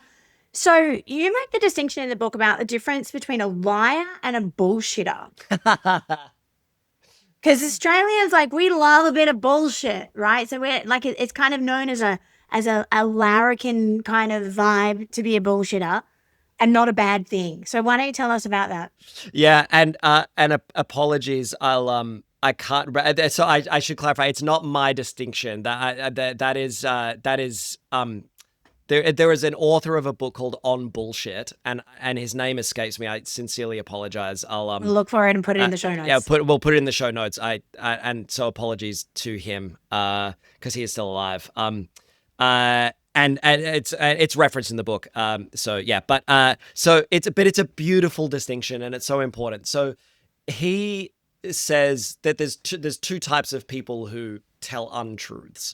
So you make the distinction in the book about the difference between a liar and a bullshitter. Because Australians, like, we love a bit of bullshit, right? So we're like, it's kind of known as a larrikin kind of vibe to be a bullshitter, and not a bad thing. So why don't you tell us about that? Yeah, and apologies. I can't. So I should clarify. It's not my distinction. That is there is an author of a book called On Bullshit, and his name escapes me. I sincerely apologize. We'll look for it and put it in the show notes. Yeah, we'll put it in the show notes. And so apologies to him because he is still alive. And it's referenced in the book. So yeah, but it's a beautiful distinction, and it's so important. So he says that there's two types of people who tell untruths.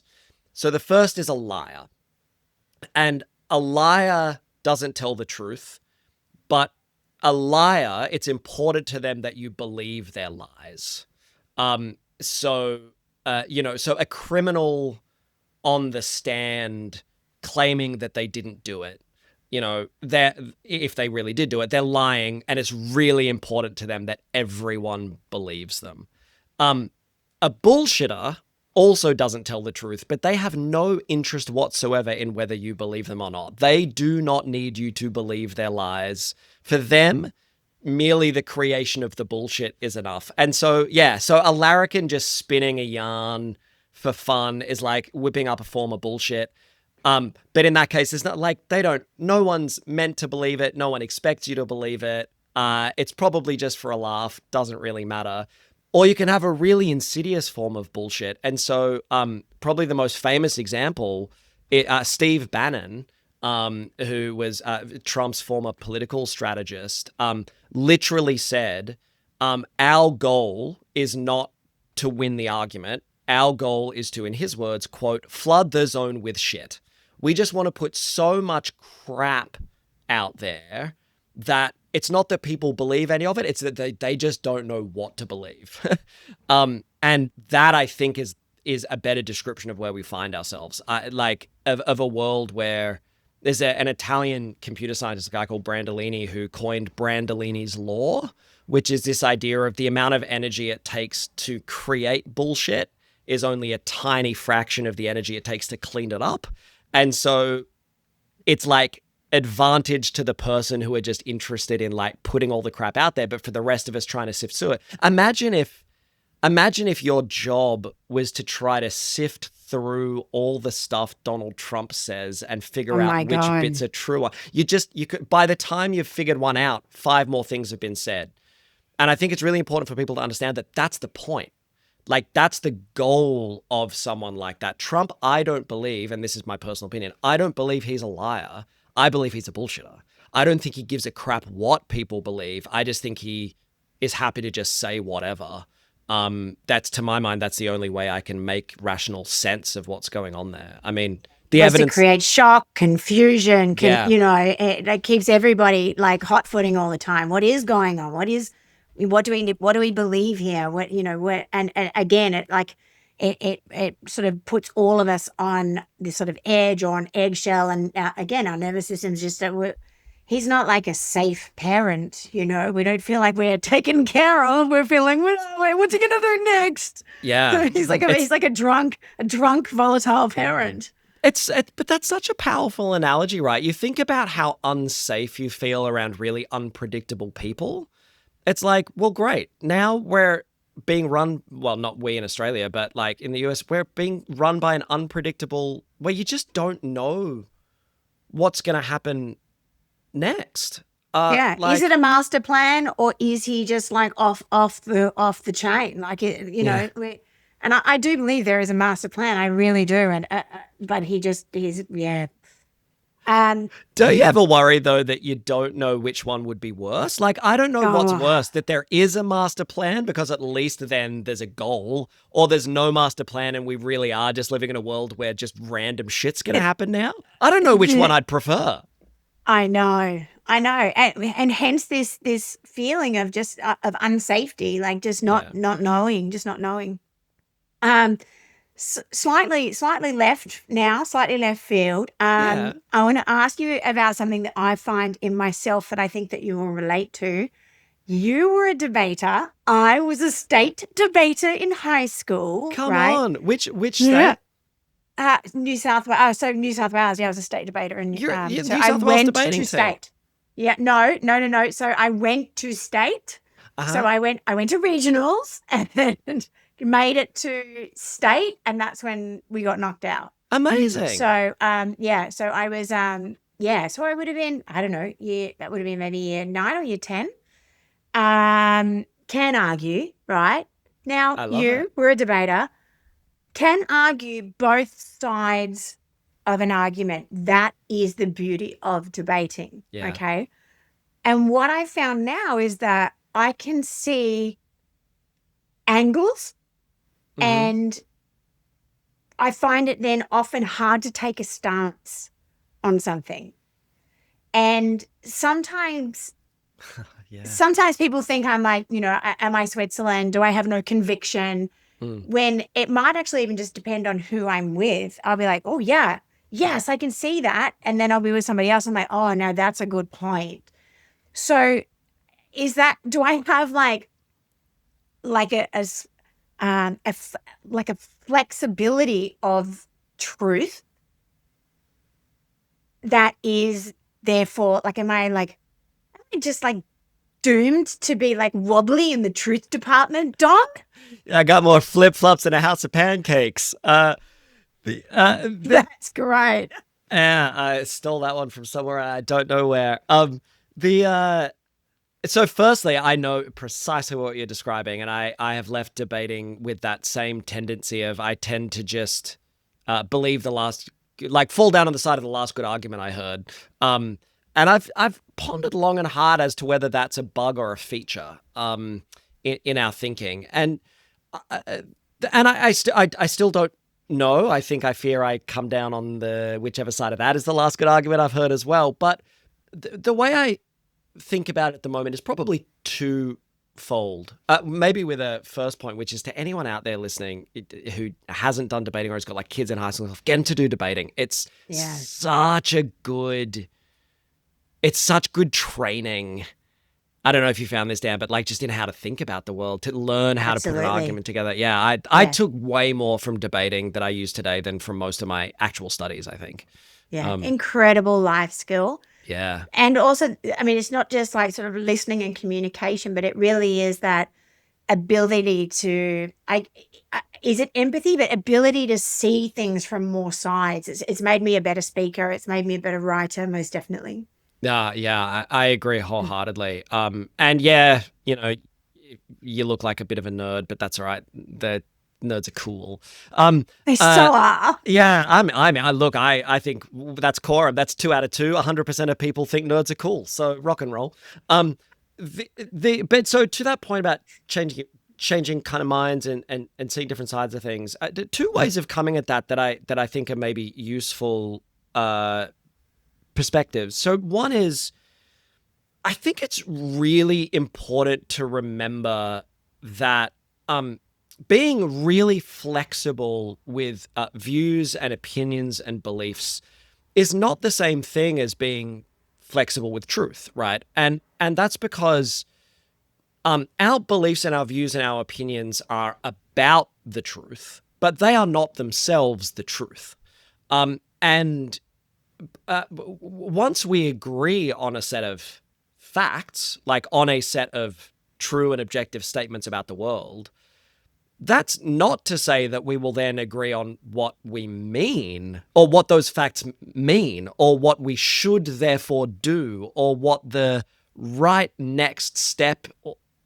So the first is a liar. And a liar doesn't tell the truth, but a liar, it's important to them that you believe their lies. So a criminal on the stand claiming that they didn't do it, if they really did do it, they're lying, and it's really important to them that everyone believes them. A bullshitter also doesn't tell the truth, but they have no interest whatsoever in whether you believe them or not. They do not need you to believe their lies. For them, merely the creation of the bullshit is enough. And so a larrikin just spinning a yarn for fun is like whipping up a form of bullshit. But in that case, it's not like no one's meant to believe it. No one expects you to believe it. It's probably just for a laugh. Doesn't really matter. Or you can have a really insidious form of bullshit. And so probably the most famous example, Steve Bannon, who was Trump's former political strategist, literally said, our goal is not to win the argument. Our goal is to, in his words, quote, flood the zone with shit. We just want to put so much crap out there that it's not that people believe any of it, it's that they just don't know what to believe. And that, I think, is a better description of where we find ourselves. Of a world where there's an Italian computer scientist, a guy called Brandolini, who coined Brandolini's law, which is this idea of the amount of energy it takes to create bullshit is only a tiny fraction of the energy it takes to clean it up. And so it's like advantage to the person who are just interested in like putting all the crap out there, but for the rest of us trying to sift through it. Imagine if your job was to try to sift through all the stuff Donald Trump says and figure out which bits are true. You could, by the time you've figured one out, 5 more things have been said. And I think it's really important for people to understand that that's the point. Like, that's the goal of someone like that. Trump, I don't believe, and this is my personal opinion, I don't believe he's a liar. I believe he's a bullshitter. I don't think he gives a crap what people believe. I just think he is happy to just say whatever. That's, to my mind, that's the only way I can make rational sense of what's going on there. I mean, the evidence to create shock, confusion, it keeps everybody like hot-footing all the time. What is going on? What do we believe here? And again, it sort of puts all of us on this sort of edge or an eggshell. And again, our nervous system's just he's not like a safe parent. We don't feel like we're taken care of. We're feeling, what's he gonna do next? Yeah, he's like a drunk, volatile parent. But that's such a powerful analogy, right? You think about how unsafe you feel around really unpredictable people. It's like, well, great. Now we're being run, well, not we in Australia, but like in the US, we're being run by an unpredictable, where you just don't know what's going to happen next. Is it a master plan, or is he just like off the chain? Like, and I do believe there is a master plan. I really do. And but he's. Don't you ever worry, though, that you don't know which one would be worse? Like, I don't know what's worse, that there is a master plan, because at least then there's a goal, or there's no master plan and we really are just living in a world where just random shit's going to happen now. I don't know which one I'd prefer. I know. I know, and hence this feeling of just of unsafety, like just not knowing, just not knowing. Slightly left now, slightly left field. Yeah. I want to ask you about something that I find in myself that I think that you will relate to. You were a debater. I was a state debater in high school. Come right? on. Which state? New South Wales. Oh, so New South Wales. Yeah, I was a state debater, and You're so New I South Wales went debating to team. state. Yeah, no. So I went to state. So I went to regionals and made it to state, and that's when we got knocked out. Amazing. So so I was so I would have been, I don't know, that would have been maybe year 9 or year 10. Can argue, right? Now you were a debater, can argue both sides of an argument. That is the beauty of debating. Yeah. Okay. And what I found now is that I can see angles, and I find it then often hard to take a stance on something. And sometimes people think I'm like, am I Switzerland? Do I have no conviction? When it might actually even just depend on who I'm with. I'll be like, oh yeah, yes, I can see that. And then I'll be with somebody else. I'm like, oh no, that's a good point. So do I have like a flexibility of truth that is therefore am I just doomed to be wobbly in the truth department, Dom? I got more flip-flops than a house of pancakes. That's great. Yeah, I stole that one from somewhere. I don't know where. So firstly, I know precisely what you're describing, and I have left debating with that same tendency of I tend to just believe the last, fall down on the side of the last good argument I heard. And I've pondered long and hard as to whether that's a bug or a feature in our thinking, and I still don't know. I fear I come down on the whichever side of that is the last good argument I've heard as well. But the way I think about it at the moment is probably twofold. Maybe with a first point, which is to anyone out there listening who hasn't done debating or has got kids in high school, get them to do debating. It's such good training. I don't know if you found this, Dan, but just in how to think about the world, to learn how to put an argument together. Yeah, I took way more from debating that I use today than from most of my actual studies, I think. Yeah, incredible life skill. Yeah. And also, I mean, it's not just sort of listening and communication, but it really is that ability to, is it empathy, but ability to see things from more sides. It's made me a better speaker. It's made me a better writer, most definitely. Yeah, I agree wholeheartedly. And yeah, you look like a bit of a nerd, but that's all right. The nerds are cool. They so are. Yeah, I think that's core. That's 2 out of 2. 100% of people think nerds are cool. So rock and roll. But so to that point about changing kind of minds and seeing different sides of things, 2 ways of coming at that I think are maybe useful perspectives. So one is, I think it's really important to remember that being really flexible with views and opinions and beliefs is not the same thing as being flexible with truth, right? And that's because our beliefs and our views and our opinions are about the truth, but they are not themselves the truth. And once we agree on a set of facts, on a set of true and objective statements about the world, that's not to say that we will then agree on what we mean or what those facts mean or what we should therefore do or what the right next step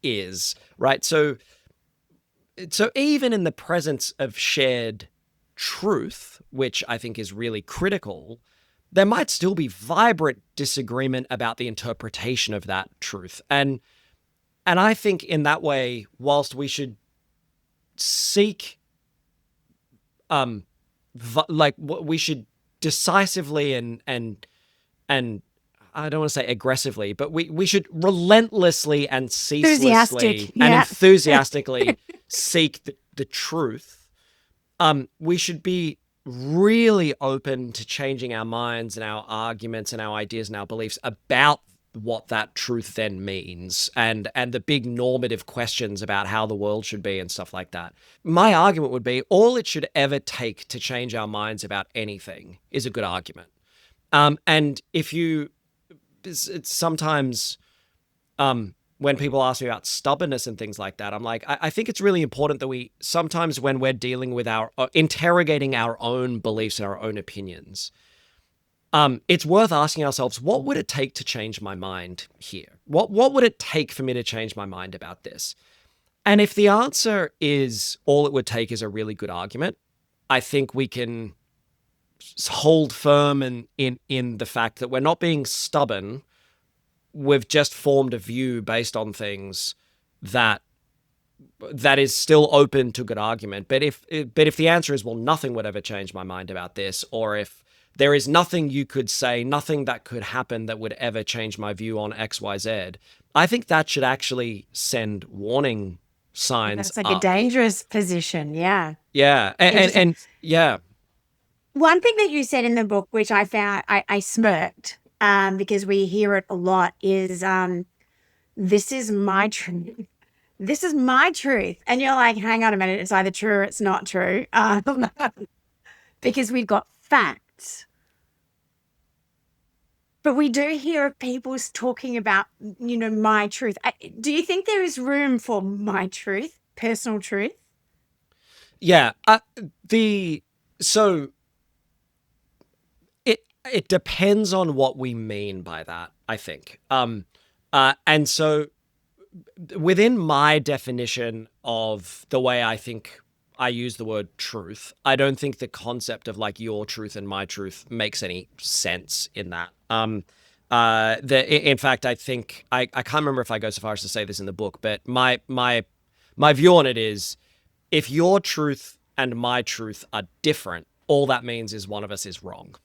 is, right? So even in the presence of shared truth, which I think is really critical, there might still be vibrant disagreement about the interpretation of that truth. And I think in that way, whilst we should seek, we should decisively and I don't want to say aggressively, but we should relentlessly and ceaselessly Yeah. and enthusiastically seek the truth. We should be really open to changing our minds and our arguments and our ideas and our beliefs about what that truth then means, and the big normative questions about how the world should be and stuff like that. My argument would be all it should ever take to change our minds about anything is a good argument. And if you, it's sometimes when people ask me about stubbornness and things like that, I'm like, I think it's really important that we sometimes, when we're dealing with our interrogating our own beliefs and our own opinions, it's worth asking ourselves, what would it take to change my mind here? What would it take for me to change my mind about this? And if the answer is all it would take is a really good argument, I think we can hold firm in the fact that we're not being stubborn. We've just formed a view based on things that is still open to good argument. But if the answer is, well, nothing would ever change my mind about this, or if there is nothing you could say, nothing that could happen that would ever change my view on X, Y, Z, I think that should actually send warning signs. That's like a dangerous position. Yeah. Yeah. And yeah. One thing that you said in the book, which I found, I smirked, because we hear it a lot, is this is my truth. This is my truth. And you're like, hang on a minute, it's either true or it's not true. Because we've got facts. But we do hear people talking about, my truth. Do you think there is room for my truth, personal truth? Yeah. So it depends on what we mean by that, I think. And so within my definition of the way I think I use the word truth, I don't think the concept of like your truth and my truth makes any sense in that. In fact, I think I can't remember if I go so far as to say this in the book, but my view on it is, if your truth and my truth are different, all that means is one of us is wrong.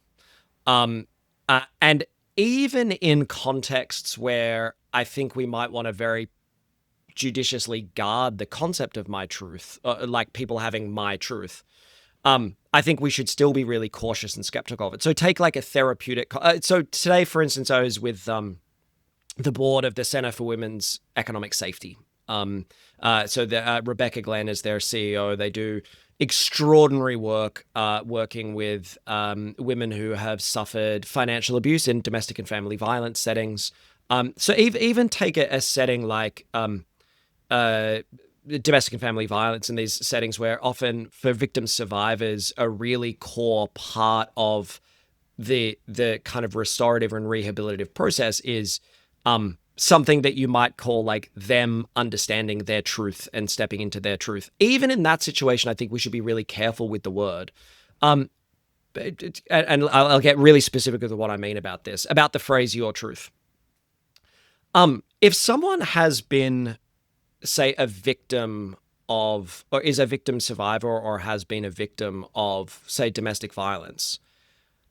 And even in contexts where I think we might want to very judiciously guard the concept of my truth, like people having my truth, I think we should still be really cautious and skeptical of it. So take like a therapeutic. So today, for instance, I was with the board of the Center for Women's Economic Safety. So Rebecca Glenn is their CEO. They do extraordinary work working with women who have suffered financial abuse in domestic and family violence settings. So even take a setting like domestic and family violence in these settings, where often for victim survivors, a really core part of the kind of restorative and rehabilitative process is something that you might call like them understanding their truth and stepping into their truth. Even in that situation, I think we should be really careful with the word. And I'll get really specific with what I mean about this, about the phrase your truth. If someone has been, say, a victim of, or is a victim survivor, or has been a victim of, say, domestic violence,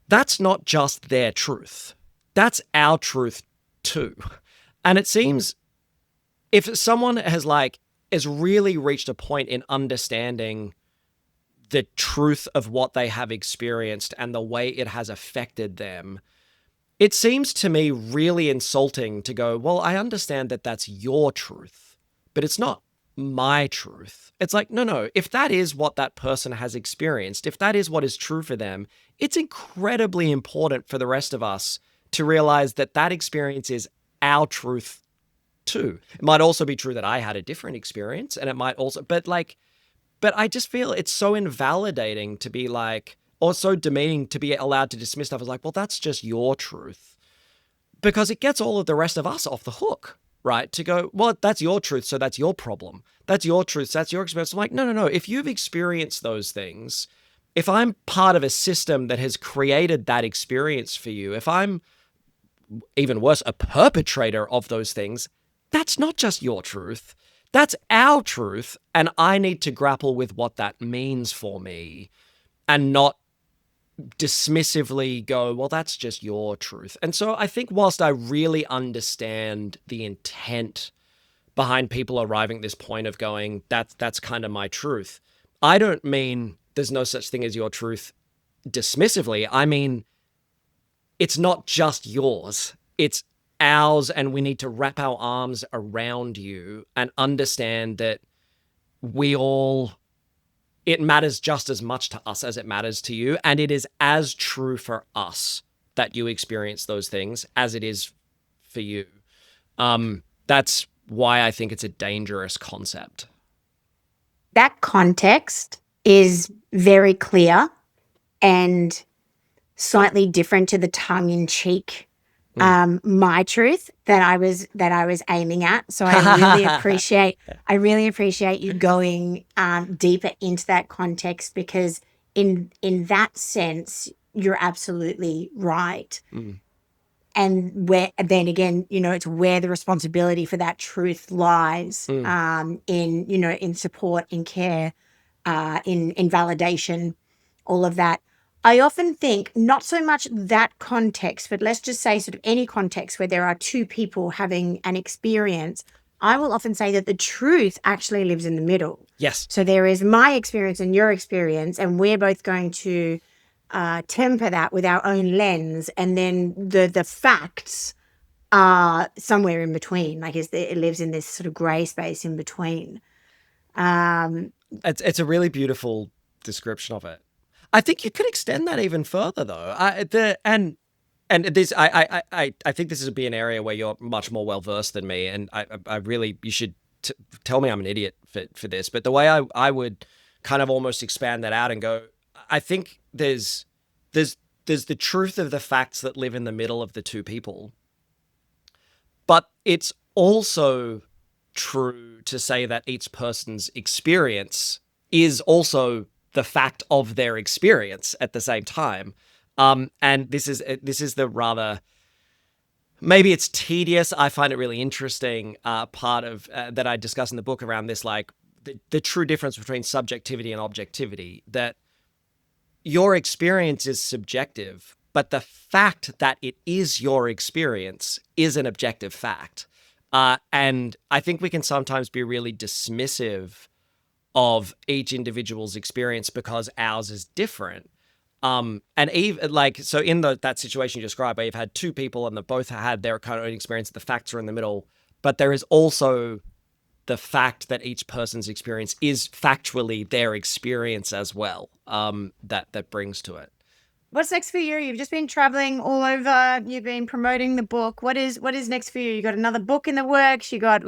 that's not just their truth. That's our truth too. And it seems if someone has really reached a point in understanding the truth of what they have experienced and the way it has affected them, it seems to me really insulting to go, well, I understand that that's your truth, but it's not my truth. It's like, no, if that is what that person has experienced, if that is what is true for them, it's incredibly important for the rest of us to realize that that experience is our truth too. It might also be true that I had a different experience, and it might also, but I just feel it's so invalidating to be like, or so demeaning to be allowed to dismiss stuff as like, well, that's just your truth, because it gets all of the rest of us off the hook, right? To go, well, that's your truth, so that's your problem. That's your truth, so that's your experience. I'm like, no. If you've experienced those things, if I'm part of a system that has created that experience for you, if I'm, even worse, a perpetrator of those things, that's not just your truth. That's our truth, and I need to grapple with what that means for me, and not dismissively go, well, that's just your truth. And so I think whilst I really understand the intent behind people arriving at this point of going, that's kind of my truth, I don't mean there's no such thing as your truth dismissively. I mean, it's not just yours, it's ours, and we need to wrap our arms around you and understand that it matters just as much to us as it matters to you. And it is as true for us that you experience those things as it is for you. That's why I think it's a dangerous concept. That context is very clear and slightly different to the tongue-in-cheek my truth that I was aiming at. So I really appreciate you going deeper into that context, because in that sense you're absolutely right. And then again, it's where the responsibility for that truth lies, in support, in care, in validation, all of that. I often think not so much that context, but let's just say sort of any context where there are two people having an experience, I will often say that the truth actually lives in the middle. Yes. So there is my experience and your experience, and we're both going to temper that with our own lens, and then the facts are somewhere in between. Like it lives in this sort of grey space in between. It's a really beautiful description of it. I think you could extend that even further, though. I think this would be an area where you're much more well versed than me, and I really, you should tell me I'm an idiot for this. But the way I would kind of almost expand that out and go, I think there's the truth of the facts that live in the middle of the two people, but it's also true to say that each person's experience is also the fact of their experience at the same time. And this is the rather, maybe it's tedious, I find it really interesting part of that I discuss in the book around this, like the true difference between subjectivity and objectivity, that your experience is subjective, but the fact that it is your experience is an objective fact. And I think we can sometimes be really dismissive of each individual's experience because ours is different. And even so in that situation you described, where you've had two people and they both had their kind of own experience, the facts are in the middle, but there is also the fact that each person's experience is factually their experience as well, that brings to it. What's next for you? You've just been traveling all over. You've been promoting the book. What is next for you? You got another book in the works? You got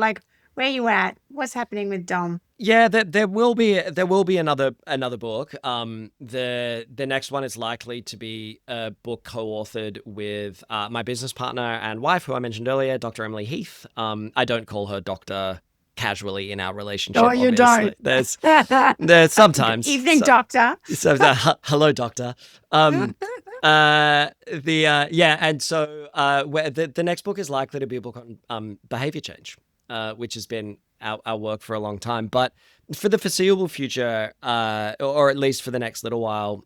where are you at? What's happening with Dom? Yeah, there will be another book. The next one is likely to be a book co-authored with my business partner and wife, who I mentioned earlier, Dr. Emily Heath. I don't call her doctor casually in our relationship. Oh, you obviously. don't. There's sometimes. Evening, doctor. So hello, doctor. And so the next book is likely to be a book on behavior change, which has been our work for a long time. But for the foreseeable future, or at least for the next little while,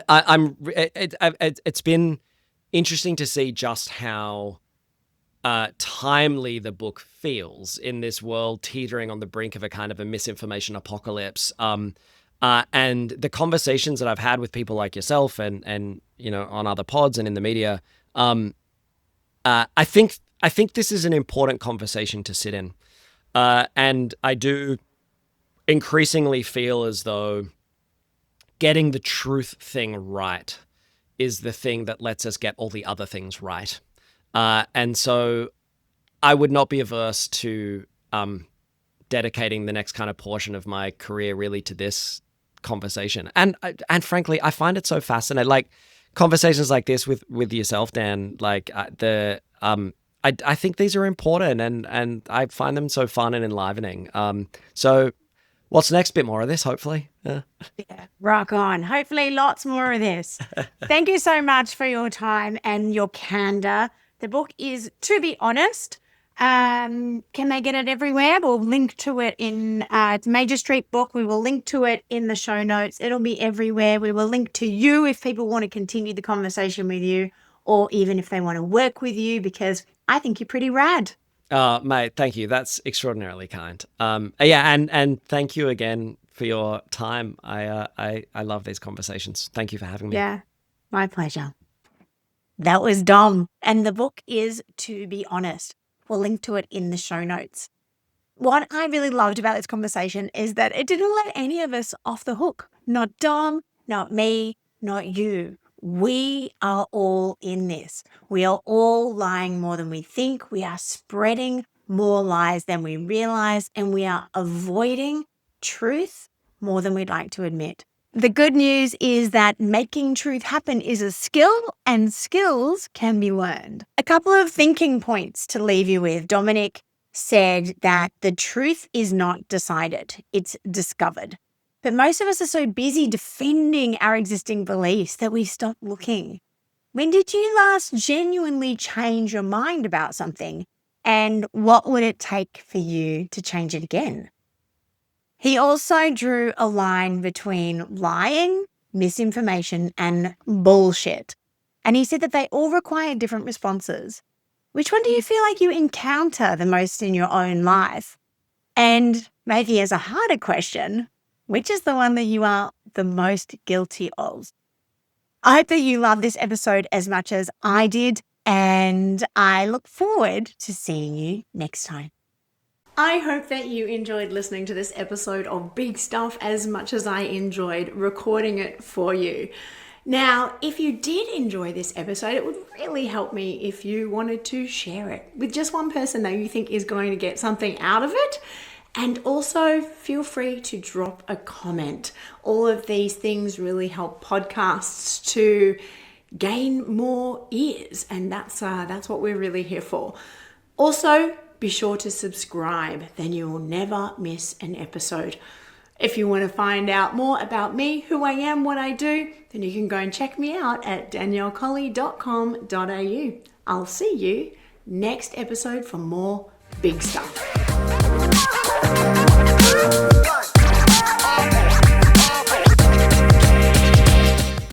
it's been interesting to see just how timely the book feels in this world teetering on the brink of a kind of a misinformation apocalypse. And the conversations that I've had with people like yourself and on other pods and in the media, I think this is an important conversation to sit in. And I do increasingly feel as though getting the truth thing right is the thing that lets us get all the other things right. And so I would not be averse to dedicating the next kind of portion of my career really to this conversation. And frankly, I find it so fascinating. Like conversations like this with yourself, Dan, I think these are important and I find them so fun and enlivening. So what's next? Bit more of this, hopefully. Yeah, rock on. Hopefully lots more of this. Thank you so much for your time and your candor. The book is To Be Honest, Can they get it everywhere? We'll link to it in it's Major Street Book. We will link to it in the show notes. It'll be everywhere. We will link to you if people want to continue the conversation with you, or even if they want to work with you, because I think you're pretty rad. Mate, thank you. That's extraordinarily kind. Yeah, and thank you again for your time. I love these conversations. Thank you for having me. Yeah, my pleasure. That was Dom, and the book is To Be Honest. We'll link to it in the show notes. What I really loved about this conversation is that it didn't let any of us off the hook. Not Dom, not me, not you. We are all in this. We are all lying more than we think. We are spreading more lies than we realize, and we are avoiding truth more than we'd like to admit. The good news is that making truth happen is a skill, and skills can be learned. A couple of thinking points to leave you with. Dominic said that the truth is not decided, it's discovered. But most of us are so busy defending our existing beliefs that we stop looking. When did you last genuinely change your mind about something? And what would it take for you to change it again? He also drew a line between lying, misinformation, and bullshit. And he said that they all require different responses. Which one do you feel like you encounter the most in your own life? And maybe as a harder question, which is the one that you are the most guilty of? I hope that you love this episode as much as I did, and I look forward to seeing you next time. I hope that you enjoyed listening to this episode of Big Stuff as much as I enjoyed recording it for you. Now, if you did enjoy this episode, it would really help me if you wanted to share it with just one person that you think is going to get something out of it. And also feel free to drop a comment. All of these things really help podcasts to gain more ears, and that's what we're really here for. Also, be sure to subscribe, then you will never miss an episode. If you want to find out more about me, who I am, what I do, then you can go and check me out at daniellecolley.com.au. I'll see you next episode for more Big Stuff.